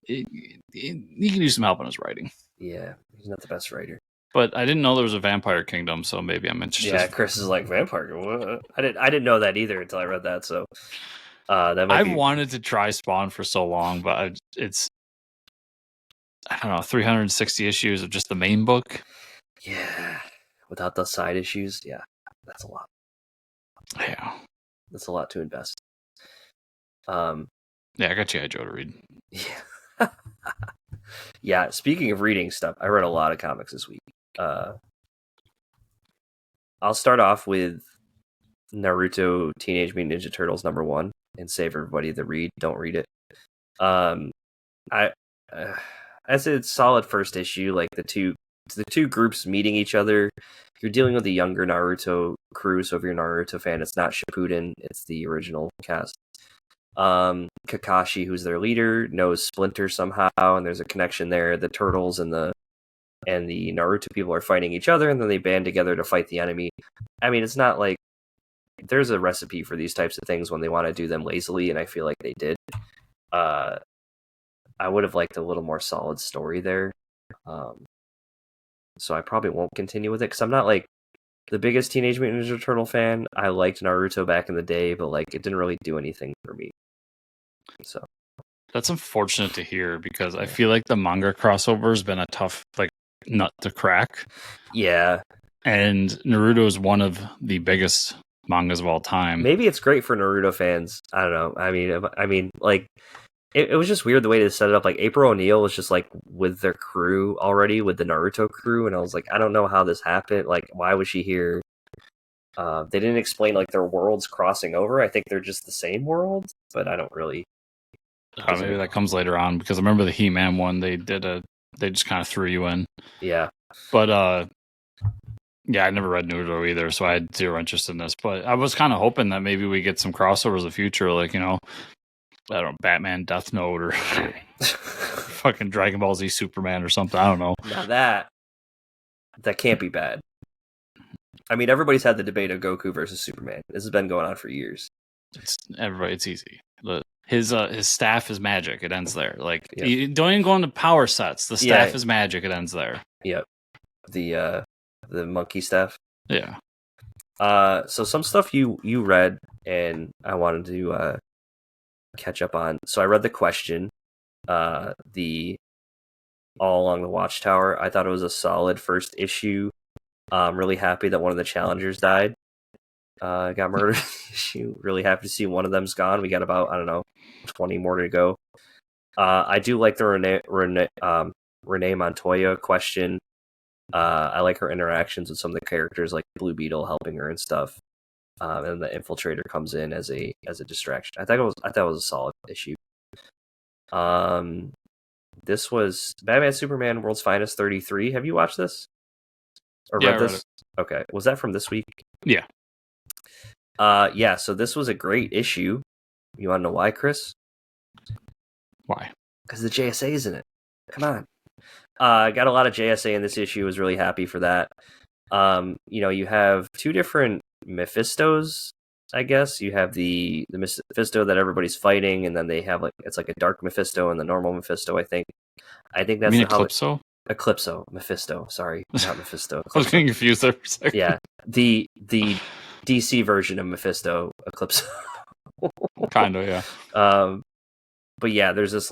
A: He can use some help in his writing.
B: Yeah, he's not the best writer.
A: But I didn't know there was a Vampire Kingdom, so maybe I'm interested.
B: Yeah, Chris is like, Vampire. What? I didn't know that either until I read that. So that might
A: I've wanted to try Spawn for so long, but it's I don't know, 360 issues of just the main book.
B: Yeah, without the side issues, yeah, that's a lot.
A: Yeah,
B: that's a lot to invest.
A: Yeah, I got you, Joe, to read.
B: Yeah. Yeah, speaking of reading stuff, I read a lot of comics this week. I'll start off with Naruto Teenage Mutant Ninja Turtles #1 and save everybody the read. Don't read it. I say it's solid first issue. Like the two groups meeting each other. You're dealing with the younger Naruto crew, so if you're a Naruto fan, it's not Shippuden, it's the original cast. Kakashi, who's their leader, knows Splinter somehow, and there's a connection there. The Turtles and the Naruto people are fighting each other, and then they band together to fight the enemy. I mean, it's not like there's a recipe for these types of things when they want to do them lazily, and I feel like they did. I would have liked a little more solid story there. So I probably won't continue with it, because I'm not like the biggest Teenage Mutant Ninja Turtle fan. I liked Naruto back in the day, but like it didn't really do anything for me. So
A: that's unfortunate to hear, because I feel like the manga crossover has been a tough nut to crack.
B: Yeah.
A: And Naruto is one of the biggest mangas of all time.
B: Maybe it's great for Naruto fans. I don't know. I mean, like it was just weird the way they set it up. Like April O'Neil was just like with their crew already, with the Naruto crew, and I was like, I don't know how this happened. Like, why was she here? They didn't explain like their worlds crossing over. I think they're just the same world, but I don't really.
A: Maybe that comes later on, because I remember the He-Man one. They just kind of threw you in.
B: Yeah.
A: But yeah, I never read Naruto either, so I had zero interest in this. But I was kind of hoping that maybe we get some crossovers in the future, like, you know, I don't know, Batman, Death Note, or fucking Dragon Ball Z Superman or something. I don't know.
B: Now that can't be bad. I mean, everybody's had the debate of Goku versus Superman. This has been going on for years.
A: It's easy. His staff is magic. It ends there. Like, you don't even go into power sets. The staff is magic. It ends there.
B: Yep. The monkey staff.
A: Yeah.
B: So some stuff you read and I wanted to catch up on. So I read The Question, the All Along the Watchtower. I thought it was a solid first issue. I'm really happy that one of the challengers died. Got murdered. Really happy to see one of them's gone. We got about, I don't know, 20 more to go. I do like the Renee Montoya Question. I like her interactions with some of the characters, like Blue Beetle helping her and stuff. And the Infiltrator comes in as a distraction. I thought it was a solid issue. This was Batman Superman World's Finest 33. Have you watched this? Or read this? Okay. Was that from this week?
A: Yeah.
B: Yeah, so this was a great issue. You want to know why, Chris?
A: Why?
B: Because the JSA is in it. Come on. Got a lot of JSA in this issue. Was really happy for that. You know, you have two different Mephistos, I guess. You have the Mephisto that everybody's fighting, and then they have it's like a dark Mephisto and the normal Mephisto, I think. I think
A: You
B: that's
A: mean
B: how
A: Eclipso?
B: Eclipso, Mephisto. Sorry, not Mephisto.
A: I was getting confused there for a second.
B: Yeah, the DC version of Mephisto, Eclipse.
A: Kind of, yeah.
B: But yeah, there's this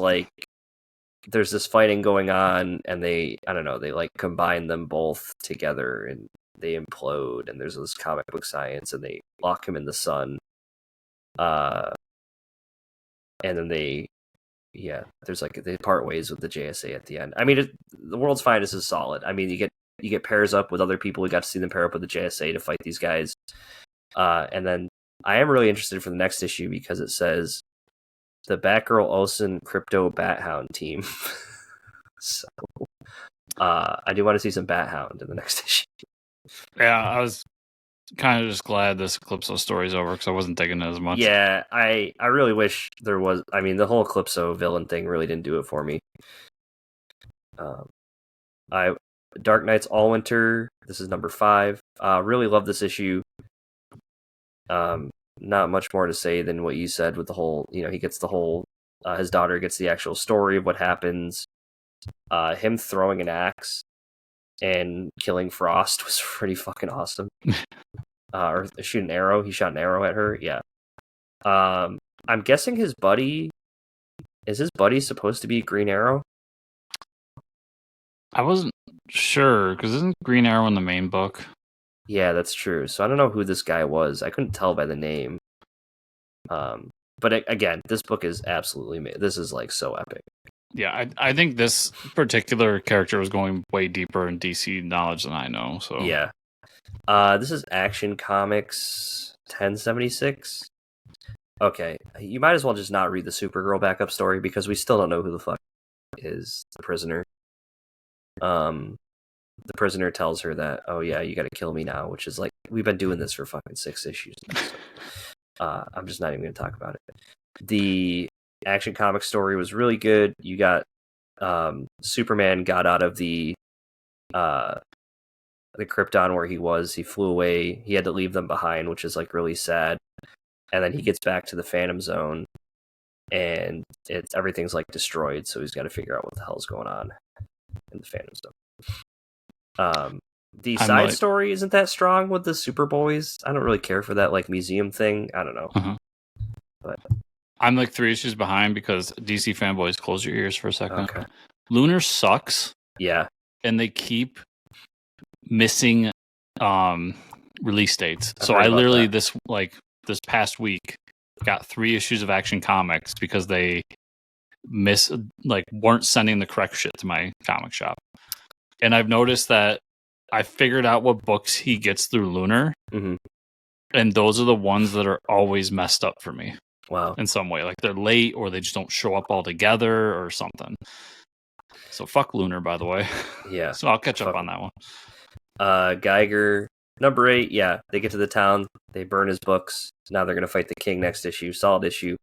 B: fighting going on, and they like combine them both together, and they implode, and there's this comic book science, and they lock him in the sun. And then there's like they part ways with the JSA at the end. I mean, the World's Finest is solid. I mean, you get pairs up with other people. We got to see them pair up with the JSA to fight these guys. And then I am really interested for the next issue because it says the Batgirl Olsen Crypto Bat-Hound team. So I do want to see some Bat-Hound in the next issue.
A: Yeah, I was kind of just glad this Eclipso story's over because I wasn't digging it as much.
B: Yeah, I really wish there was. I mean, the whole Eclipso villain thing really didn't do it for me. Dark Knight's All Winter. This is number 5. Really love this issue. Not much more to say than what you said with the whole. He gets the whole. His daughter gets the actual story of what happens. Him throwing an axe and killing Frost was pretty fucking awesome. Or shoot an arrow. He shot an arrow at her. Yeah. I'm guessing his buddy. Is his buddy supposed to be Green Arrow?
A: I wasn't sure because isn't Green Arrow in the main book?
B: Yeah, that's true. So I don't know who this guy was. I couldn't tell by the name. But again, this book is absolutely. This is like so epic.
A: Yeah, I think this particular character was going way deeper in DC knowledge than I know. So
B: yeah. This is Action Comics 1076. Okay, you might as well just not read the Supergirl backup story because we still don't know who the fuck is the prisoner. The prisoner tells her that, oh yeah, you gotta kill me now, which is like, we've been doing this for fucking 6 issues now, so, I'm just not even gonna talk about it. The Action Comics story was really good. You got Superman got out of the Krypton where he flew away. He had to leave them behind, which is like really sad. And then he gets back to the Phantom Zone, and everything's like destroyed. So he's got to figure out what the hell's going on in the Phantom Zone. The side story isn't that strong with the Superboys. I don't really care for that like museum thing. I don't know, but
A: I'm like 3 issues behind because DC fanboys, close your ears for a second.
B: Okay.
A: Lunar sucks.
B: Yeah,
A: and they keep missing release dates. So I literally this past week got 3 issues of Action Comics because they weren't sending the correct shit to my comic shop. And I've noticed that I figured out what books he gets through Lunar, and those are the ones that are always messed up for me.
B: Wow.
A: In some way, like they're late or they just don't show up altogether or something. So fuck Lunar, by the way.
B: Yeah.
A: So I'll catch up on that one.
B: Geiger, number 8. Yeah, they get to the town. They burn his books. Now they're going to fight the king next issue. Solid issue.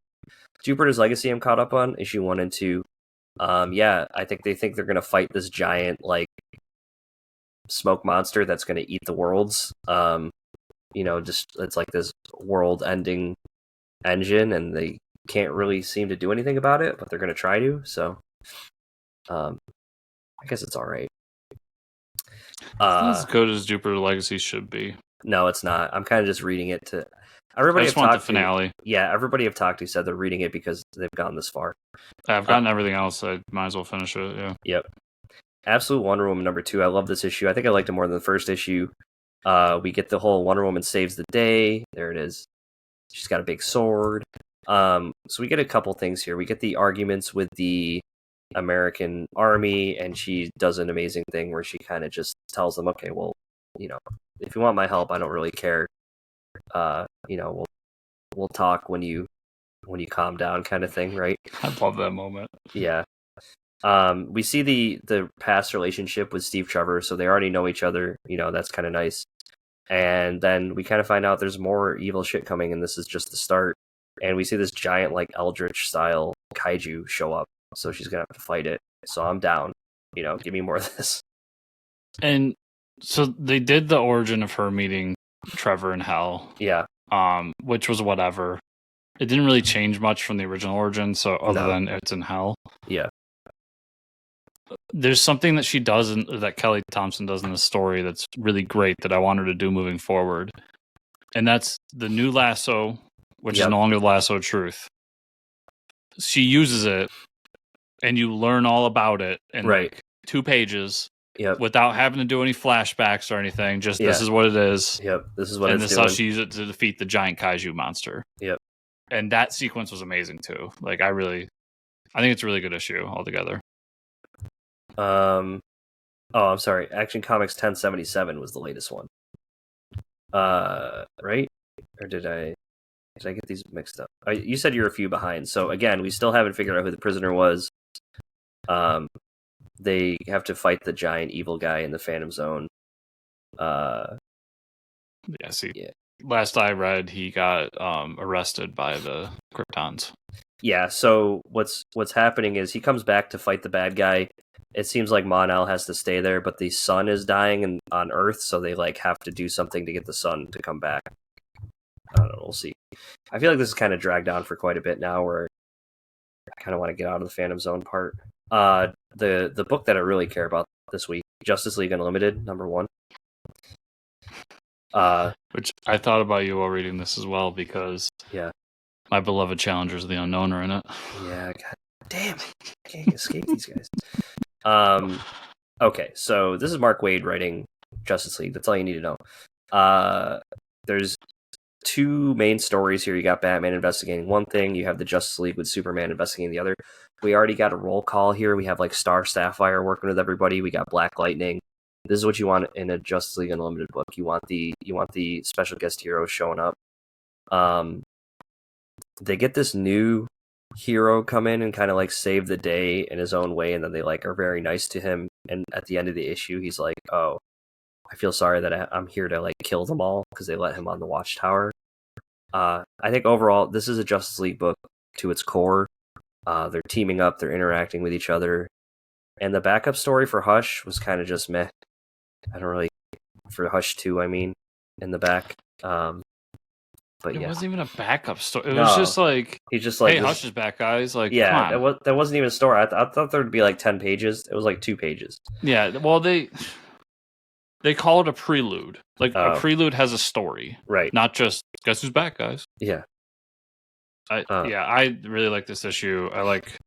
B: Jupiter's Legacy I'm caught up on, issue 1 and 2. Yeah, I think they think they're going to fight this giant, like, smoke monster that's going to eat the worlds. Just it's like this world-ending engine, and they can't really seem to do anything about it, but they're going to try to, so I guess it's all right.
A: As good as Jupiter Legacy should be.
B: No, it's not. I'm kind of just reading it to... Everybody
A: I just want the finale.
B: Everybody I've talked to said they're reading it because they've gone this far.
A: I've gotten everything else. I might as well finish it, yeah.
B: Yep. Absolute Wonder Woman number 2. I love this issue. I think I liked it more than the first issue. We get the whole Wonder Woman saves the day. There it is. She's got a big sword. So we get a couple things here. We get the arguments with the American army, and she does an amazing thing where she kind of just tells them, okay, well, if you want my help, I don't really care. We'll talk when you calm down, kind of thing, right?
A: I love that moment.
B: Yeah. We see the past relationship with Steve Trevor, so they already know each other. That's kind of nice. And then we kind of find out there's more evil shit coming, and this is just the start. And we see this giant, like, Eldritch style kaiju show up, so she's gonna have to fight it. So I'm down. Give me more of this.
A: And so they did the origin of her meeting Trevor in hell.
B: Yeah.
A: Which was whatever. It didn't really change much from the original origin, so other than it's in hell.
B: Yeah.
A: there's something that she does that Kelly Thompson does in the story that's really great that I want her to do moving forward. And that's the new lasso, which is no longer the lasso of truth. She uses it, and you learn all about it in like 2 pages without having to do any flashbacks or anything. Just this is what it is.
B: This is what
A: and
B: it's
A: this
B: doing.
A: is how she used it to defeat the giant kaiju monster. And that sequence was amazing too. Like I think it's a really good issue altogether.
B: Oh, I'm sorry. Action Comics 1077 was the latest one. Right? Or did I get these mixed up? You said you're a few behind. So again, we still haven't figured out who the prisoner was. They have to fight the giant evil guy in the Phantom Zone.
A: Last I read, he got arrested by the Kryptons.
B: Yeah, so what's happening is he comes back to fight the bad guy. It seems like Mon-El has to stay there, but the sun is dying on Earth, so they like have to do something to get the sun to come back. I don't know, we'll see. I feel like this is kind of dragged on for quite a bit now, where I kind of want to get out of the Phantom Zone part. The book that I really care about this week, Justice League Unlimited, #1.
A: Which I thought about you while reading this as well, because my beloved Challengers of the Unknown are in it.
B: Yeah, god damn it. I can't escape these guys. Okay, so this is Mark Waid writing Justice League. That's all you need to know. There's 2 main stories here. You got Batman investigating one thing. You have the Justice League with Superman investigating the other. We already got a roll call here. We have like Star Sapphire working with everybody. We got Black Lightning. This is what you want in a Justice League Unlimited book. You want the special guest heroes showing up. They get this new hero come in and kind of like save the day in his own way, and then they like are very nice to him. And at the end of the issue, he's like, "Oh, I feel sorry that I'm here to like kill them all," because they let him on the Watchtower. I think overall, this is a Justice League book to its core. They're teaming up, they're interacting with each other, and the backup story for Hush was kind of just meh. I don't really for Hush 2. I mean, in the back. But
A: it wasn't even a backup story. It was just like
B: he's just like,
A: "Hey, Hush is back, guys!" Like,
B: yeah,
A: come on.
B: that wasn't even a story. I thought there would be like 10 pages. It was like 2 pages.
A: Yeah, well, they call it a prelude. Like a prelude has a story,
B: right?
A: Not just guess who's back, guys.
B: Yeah.
A: I really like this issue. I like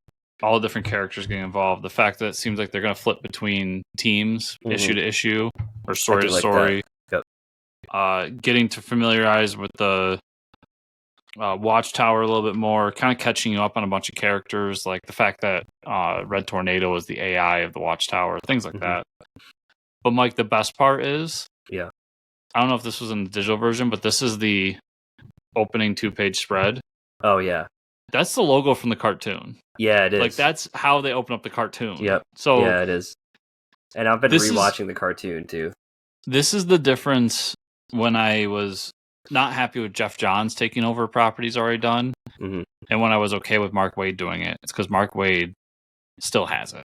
A: all the different characters getting involved. The fact that it seems like they're going to flip between teams, issue to issue, or story to story. Getting to familiarize with the Watchtower a little bit more, kind of catching you up on a bunch of characters, like the fact that Red Tornado is the AI of the Watchtower, things like that. But Mike, the best part is, I don't know if this was in the digital version, but this is the opening 2-page spread.
B: Oh yeah,
A: that's the logo from the cartoon.
B: Yeah, it is.
A: Like that's how they open up the cartoon.
B: Yep.
A: So
B: yeah, it is. And I've been rewatching the cartoon too.
A: This is the difference when I was not happy with Jeff Johns taking over properties already done, and when I was okay with Mark Waid doing it. It's because Mark Waid still has it.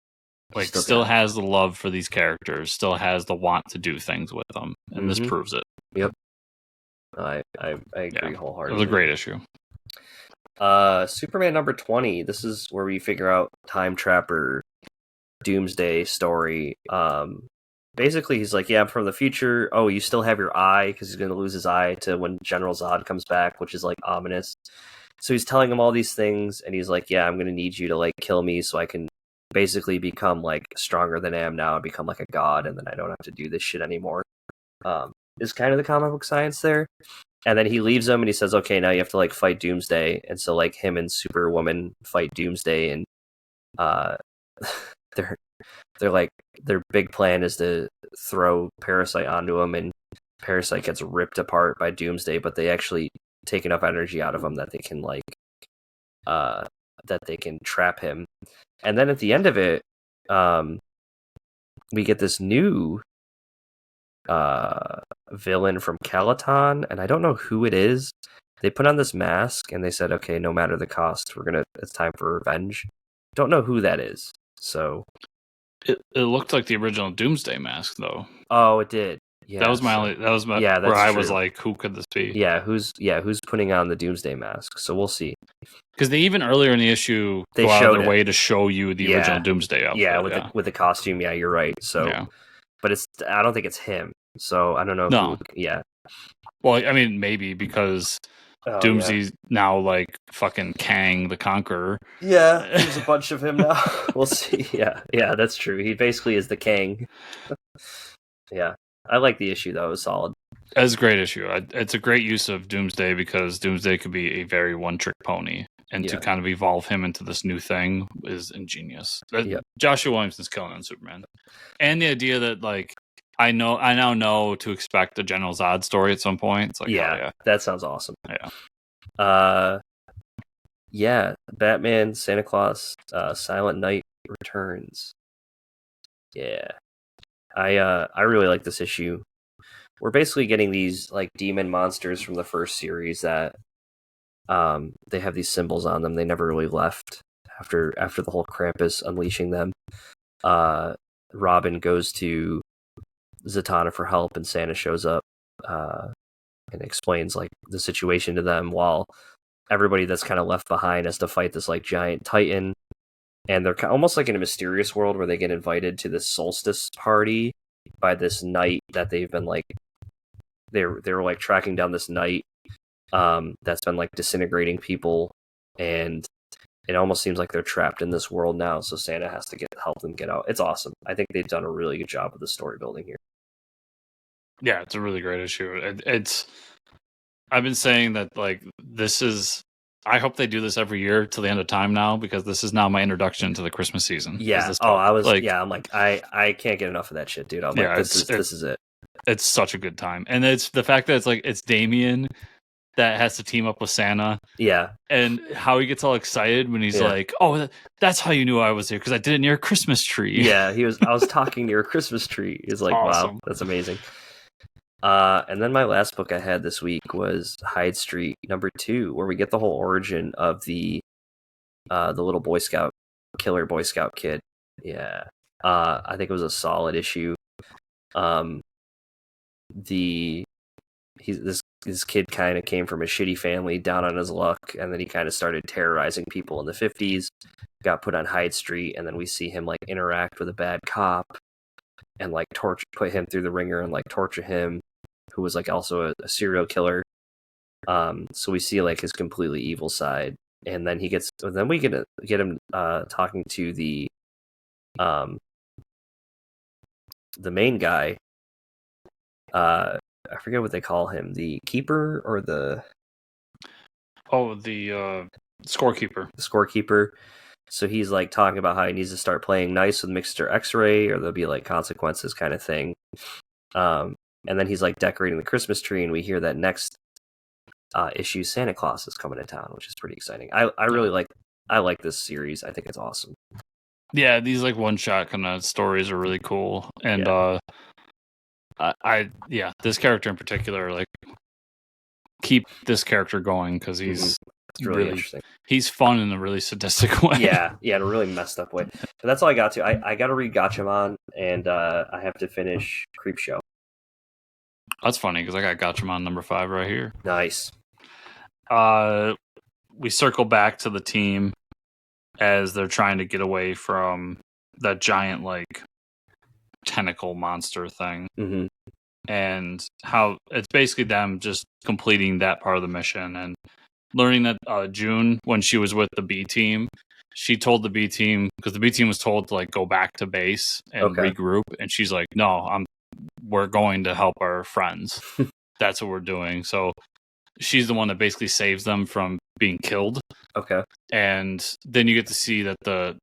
A: Like, still has the love for these characters, still has the want to do things with them, and this proves it.
B: Yep. I agree wholeheartedly.
A: It was a great issue.
B: Superman #20. This is where we figure out Time Trapper Doomsday story. Basically, he's like, yeah, I'm from the future. Oh, you still have your eye, because he's going to lose his eye to when General Zod comes back, which is like ominous. So he's telling him all these things, and he's like, yeah, I'm going to need you to like kill me so I can basically become like stronger than I am now and become like a god, and then I don't have to do this shit anymore. Is kind of the comic book science there. And then he leaves him and he says, okay, now you have to like fight Doomsday. And so like him and Superwoman fight Doomsday, and they're like, their big plan is to throw Parasite onto him, and Parasite gets ripped apart by Doomsday, but they actually take enough energy out of him that they can like that they can trap him. And then at the end of it, we get this new villain from Calaton, and I don't know who it is. They put on this mask and they said, okay, no matter the cost, it's time for revenge. Don't know who that is. So
A: it looked like the original Doomsday mask though.
B: Oh, it did. Yeah,
A: that was my
B: yeah,
A: where I
B: true.
A: was like, who could this be?
B: Yeah, who's putting on the Doomsday mask? So we'll see.
A: Because they even earlier in the issue
B: they
A: go out of their
B: it.
A: way to show you the original Doomsday outfit.
B: Yeah, with the costume. Yeah, you're right. So, but I don't think it's him. So I don't know.
A: No.
B: Yeah.
A: Well, I mean, maybe because Doomsday's now like fucking Kang the Conqueror.
B: Yeah, there's a bunch of him now. We'll see. Yeah, that's true. He basically is the Kang. Yeah, I like the issue though. It was solid.
A: It's a great issue. It's a great use of Doomsday because Doomsday could be a very one-trick pony, and to kind of evolve him into this new thing is ingenious. Joshua Williamson's killing on Superman, and the idea that like I now know to expect a General Zod story at some point. It's like, yeah,
B: that sounds awesome. Yeah. Batman, Santa Claus, Silent Night returns. Yeah, I really like this issue. We're basically getting these like demon monsters from the first series that they have these symbols on them. They never really left after the whole Krampus unleashing them. Robin goes to Zatanna for help, and Santa shows up and explains like the situation to them, while everybody that's kind of left behind has to fight this like giant titan. And they're almost like in a mysterious world where they get invited to this solstice party by this knight that they've been like they're like tracking down this knight that's been like disintegrating people, and it almost seems like they're trapped in this world now, so Santa has to help them get out. It's awesome. I think they've done a really good job with the story building here.
A: Yeah, it's a really great issue. I've been saying that like this is I hope they do this every year till the end of time now, because this is now my introduction to the Christmas season.
B: Yeah. I was like, I'm like, I can't get enough of that shit, dude. I'm like, this is it.
A: It's such a good time, and it's the fact that it's Damien that has to team up with Santa.
B: Yeah,
A: and how he gets all excited when he's like, "Oh, that's how you knew I was here, because I did it near a Christmas tree."
B: Yeah, I was talking near a Christmas tree. He's like, awesome. Wow, that's amazing. And then my last book I had this week was Hyde Street #2, where we get the whole origin of the little killer Boy Scout kid. Yeah, I think it was a solid issue. This kid kind of came from a shitty family, down on his luck, and then he kind of started terrorizing people in the 50s, got put on Hyde Street, and then we see him like interact with a bad cop and like put him through the ringer and like torture him, who was like also a serial killer. So we see like his completely evil side, and then we get him talking to the main guy. I forget what they call him, the keeper or the
A: scorekeeper.
B: The scorekeeper. So he's like talking about how he needs to start playing nice with Mr. X-Ray, or there'll be like consequences kind of thing. And then he's like decorating the Christmas tree, and we hear that next issue Santa Claus is coming to town, which is pretty exciting. I really like this series. I think it's awesome.
A: Yeah, these like one-shot kind of stories are really cool, and this character in particular, like, keep this character going, because he's
B: really interesting.
A: He's fun in a really sadistic way.
B: Yeah, in a really messed up way. But that's all I got to. I got to read Gatchaman, and I have to finish Creepshow.
A: That's funny, because I got Gatchaman #5 right here.
B: Nice.
A: We circle back to the team as they're trying to get away from that giant like tentacle monster thing.
B: Mm-hmm.
A: And how it's basically them just completing that part of the mission, and learning that June, when she was with the B team, she told the B team, because the B team was told to like go back to base and regroup, and she's like, no, we're going to help our friends. That's what we're doing. So she's the one that basically saves them from being killed.
B: Okay.
A: And then you get to see that the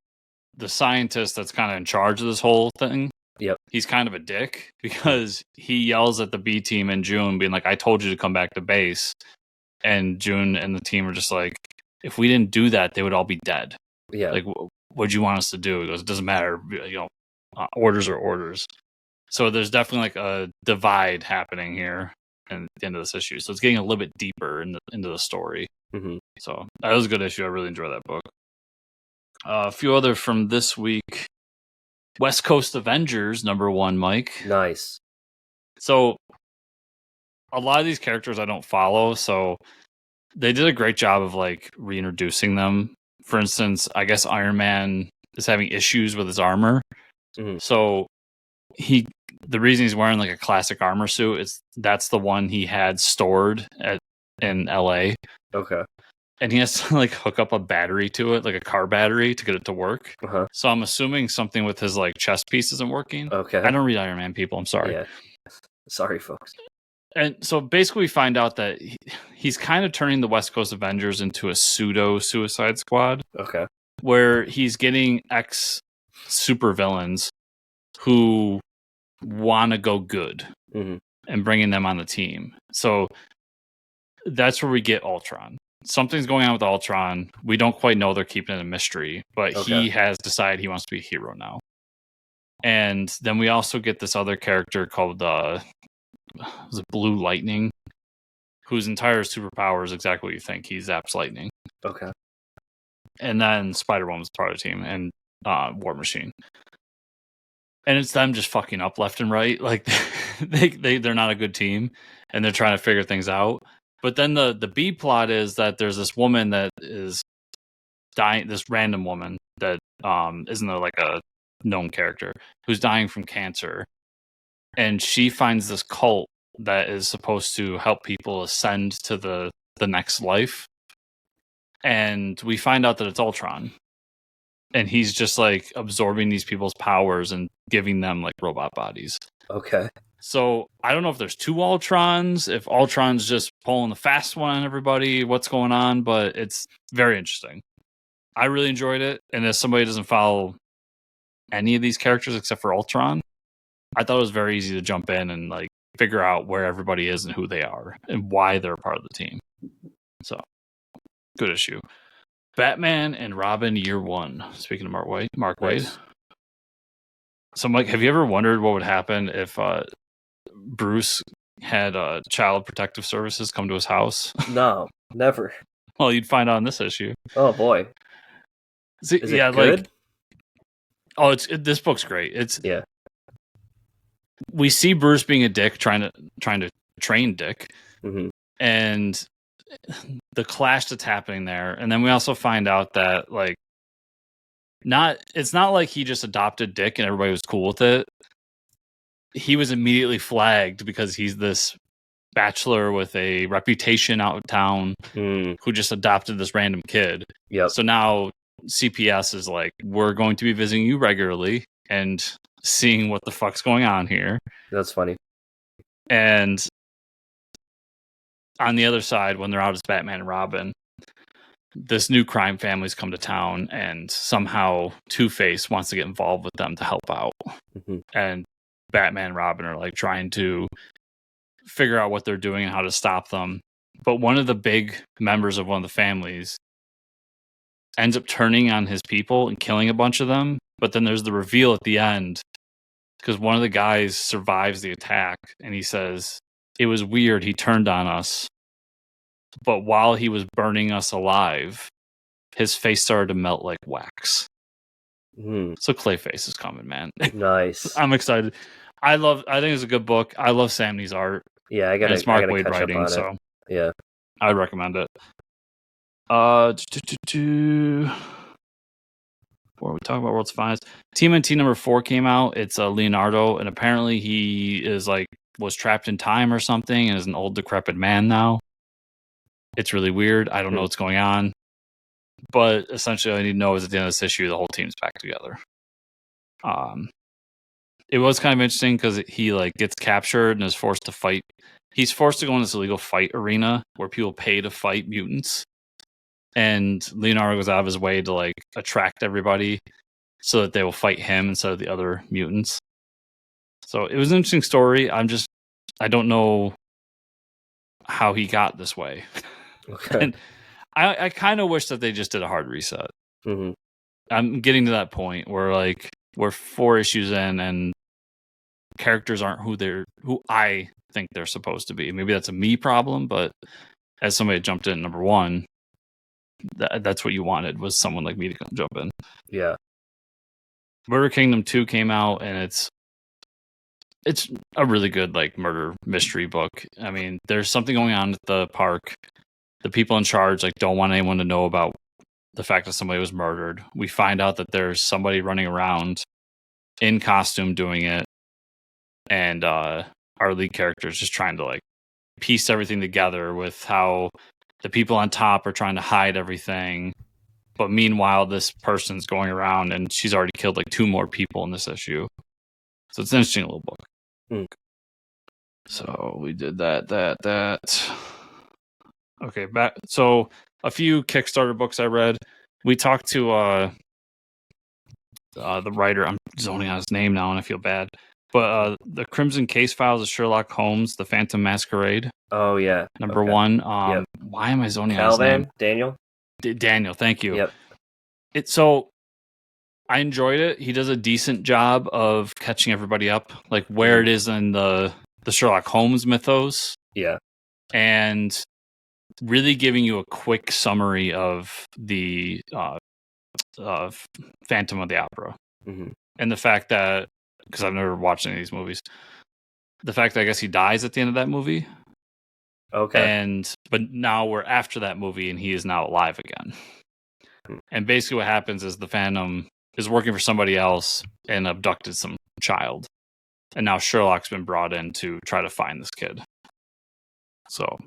A: scientist that's kind of in charge of this whole thing,
B: yep,
A: he's kind of a dick, because he yells at the B team and June, being like, I told you to come back to base. And June and the team are just like, if we didn't do that, they would all be dead.
B: Yeah.
A: Like, what'd you want us to do? He goes, it doesn't matter. Orders are orders. So there's definitely like a divide happening here at the end of this issue. So it's getting a little bit deeper into the story.
B: Mm-hmm.
A: So that was a good issue. I really enjoyed that book. A few other from this week. West Coast Avengers #1, Mike.
B: Nice.
A: So a lot of these characters I don't follow, so they did a great job of like reintroducing them. For instance, I guess Iron Man is having issues with his armor. So the reason he's wearing like a classic armor suit is that's the one he had stored in LA.
B: Okay.
A: And he has to like hook up a battery to it, like a car battery, to get it to work. So I'm assuming something with his like chest piece isn't working.
B: Okay.
A: I don't read Iron Man, people. I'm sorry.
B: Yeah. Sorry, folks.
A: And so basically we find out that he's kind of turning the West Coast Avengers into a pseudo Suicide Squad.
B: Okay.
A: Where he's getting ex-supervillains who want to go good and bringing them on the team. So that's where we get Ultron. Something's going on with Ultron. We don't quite know. They're keeping it a mystery, but he has decided he wants to be a hero now. And then we also get this other character called was it Blue Lightning, whose entire superpower is exactly what you think. He zaps lightning.
B: Okay.
A: And then Spider-Woman's part of the team, and War Machine. And it's them just fucking up left and right. Like they're not a good team, and they're trying to figure things out. But then the B plot is that there's this woman that is dying, this random woman that isn't like a known character, who's dying from cancer. And she finds this cult that is supposed to help people ascend to the next life. And we find out that it's Ultron. And he's just like absorbing these people's powers and giving them like robot bodies.
B: Okay.
A: So I don't know if there's two Ultrons, if Ultron's just pulling the fast one on everybody, what's going on, but it's very interesting. I really enjoyed it. And as somebody who doesn't follow any of these characters except for Ultron, I thought it was very easy to jump in and like figure out where everybody is and who they are and why they're part of the team. So good issue. Batman and Robin Year One. Speaking of Mark Waid. So, Mike, have you ever wondered what would happen if Bruce had Child Protective Services come to his house?
B: No, never.
A: Well, you'd find out in this issue.
B: Oh boy.
A: See,
B: is it good?
A: This book's great.
B: Yeah.
A: We see Bruce being a dick, trying to train Dick, and the clash that's happening there. And then we also find out that like it's not like he just adopted Dick and everybody was cool with it. He was immediately flagged because he's this bachelor with a reputation out of town who just adopted this random kid.
B: Yep.
A: So now CPS is like, we're going to be visiting you regularly and seeing what the fuck's going on here.
B: That's funny.
A: And on the other side, when they're out as Batman and Robin, this new crime family's come to town, and somehow Two-Face wants to get involved with them to help out. And Batman and Robin are like trying to figure out what they're doing and how to stop them. But one of the big members of one of the families ends up turning on his people and killing a bunch of them. But then there's the reveal at the end, because one of the guys survives the attack, and he says, it was weird, he turned on us, but while he was burning us alive, his face started to melt like wax. So Clayface is coming, man.
B: Nice.
A: I'm excited. I think it's a good book. I love Sam Nee's art.
B: Yeah, I got
A: it's Mark Waid writing, so
B: yeah,
A: I'd recommend it. Before we talk about World's Finest, TMNT number 4 came out. It's Leonardo, and apparently he is like was trapped in time or something and is an old decrepit man now. It's really weird. I don't know what's going on, but essentially all I need to know is at the end of this issue the whole team's back together. It was kind of interesting because he like gets captured and is forced to fight. He's forced to go in this illegal fight arena where people pay to fight mutants, and Leonardo goes out of his way to like attract everybody so that they will fight him instead of the other mutants. So it was an interesting story. I don't know how he got this way.
B: Okay.
A: And I kind of wish that they just did a hard reset. I'm getting to that point where like we're 4 issues in and characters aren't who I think they're supposed to be. Maybe that's a me problem, but as somebody jumped in number 1, that's what you wanted, was someone like me to come jump in.
B: Yeah.
A: Murder Kingdom 2 came out, and it's a really good like murder mystery book. I mean, there's something going on at the park. The people in charge like don't want anyone to know about the fact that somebody was murdered. We find out that there's somebody running around in costume doing it, and our lead character is just trying to like piece everything together with how the people on top are trying to hide everything. But meanwhile, this person's going around and she's already killed like 2 more people in this issue. So it's an interesting little book. So we did that. Okay, back. So a few Kickstarter books I read. We talked to the writer. I'm zoning on his name now, and I feel bad. But the Crimson Case Files of Sherlock Holmes, The Phantom Masquerade.
B: Oh yeah,
A: number 1. Why am I zoning on his name?
B: Daniel.
A: Daniel, thank you.
B: Yep.
A: So I enjoyed it. He does a decent job of catching everybody up, like where it is in the Sherlock Holmes mythos.
B: Yeah.
A: And really giving you a quick summary of the Phantom of the Opera. And the fact that, because I've never watched any of these movies, the fact that I guess he dies at the end of that movie.
B: Okay.
A: But now we're after that movie and he is now alive again. And basically what happens is the Phantom is working for somebody else and abducted some child. And now Sherlock's been brought in to try to find this kid. So,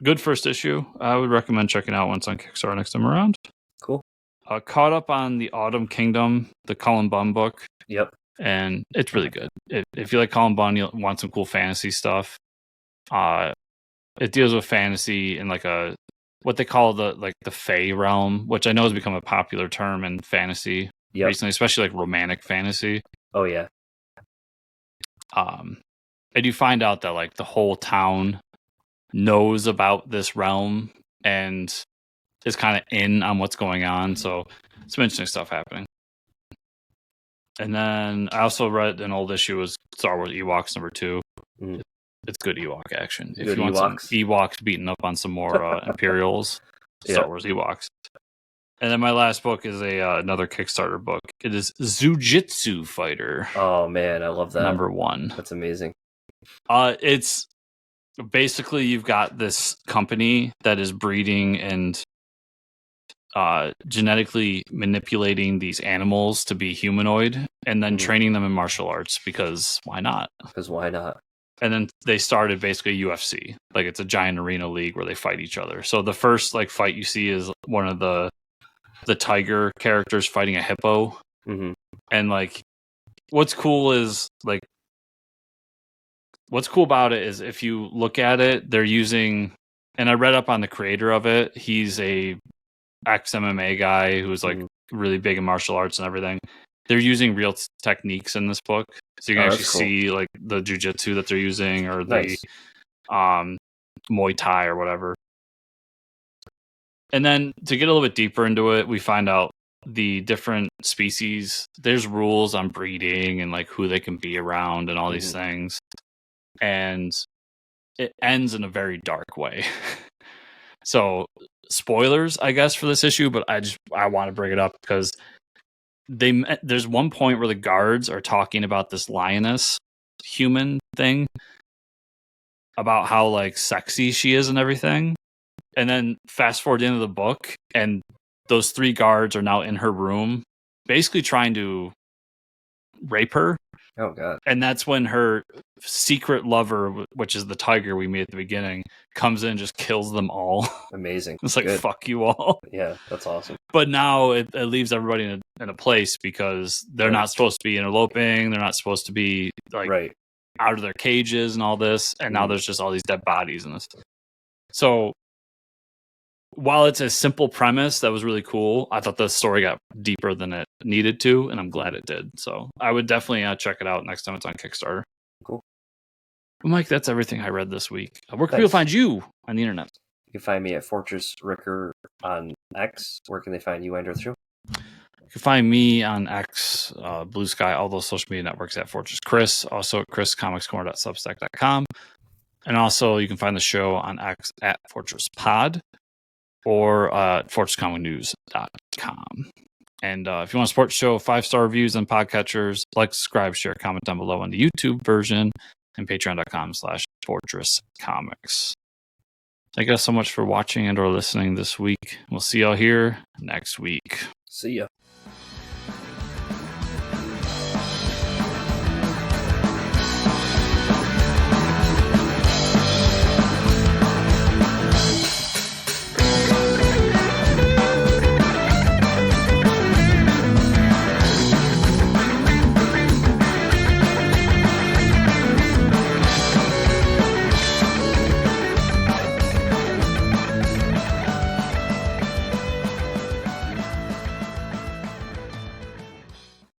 A: good first issue. I would recommend checking out once on Kickstarter next time around.
B: Cool.
A: Caught up on the Autumn Kingdom, the Cullen Bunn book.
B: Yep.
A: And it's really good. If you like Cullen Bunn, you want some cool fantasy stuff. It deals with fantasy in like what they call the Fae realm, which I know has become a popular term in fantasy recently, especially like romantic fantasy.
B: Oh yeah.
A: And you find out that like the whole town knows about this realm and is kind of in on what's going on. So some interesting stuff happening. And then I also read an old issue was Star Wars Ewoks #2. It's good Ewok action. If you want some Ewoks beating up on some more Imperials, Star Wars Ewoks. And then my last book is another Kickstarter book. It is Zujitsu Fighter.
B: Oh man, I love that.
A: #1.
B: That's amazing.
A: It's basically you've got this company that is breeding and genetically manipulating these animals to be humanoid and then training them in martial arts because why not? And then they started basically UFC. Like it's a giant arena league where they fight each other. So the first like fight you see is one of the tiger characters fighting a hippo. And like what's cool about it is if you look at it, they're using, and I read up on the creator of it. He's a ex-MMA guy who's like really big in martial arts and everything. They're using real techniques in this book. So you can actually see like the jujitsu that they're using or the Muay Thai or whatever. And then to get a little bit deeper into it, we find out the different species. There's rules on breeding and like who they can be around and all these things. And it ends in a very dark way. So spoilers, I guess, for this issue, but I want to bring it up because there's one point where the guards are talking about this lioness human thing, about how like sexy she is and everything. And then fast forward to the end of the book, and those 3 guards are now in her room, basically trying to rape her.
B: Oh god.
A: And that's when her secret lover, which is the tiger we meet at the beginning, comes in and just kills them all.
B: Amazing.
A: It's like, fuck you all.
B: Yeah, that's awesome.
A: But now it leaves everybody in a place because they're not supposed to be interloping. They're not supposed to be like out of their cages and all this. And now there's just all these dead bodies in this. So while it's a simple premise that was really cool, I thought the story got deeper than it needed to, and I'm glad it did. So I would definitely check it out next time it's on Kickstarter.
B: Cool.
A: Well, Mike, that's everything I read this week. Where can people find you on the internet?
B: You can find me at Fortress Ricker on X. Where can they find you, Andrew?
A: You can find me on X, Blue Sky, all those social media networks at Fortress Chris, also at chriscomicscorner.substack.com. And also you can find the show on X at Fortress Pod or fortresscomicnews.com. And if you want to support the show, 5-star reviews on podcatchers, like, subscribe, share, comment down below on the YouTube version, and patreon.com/Fortress Comics. Thank you guys so much for watching and or listening this week. We'll see y'all here next week.
B: See ya.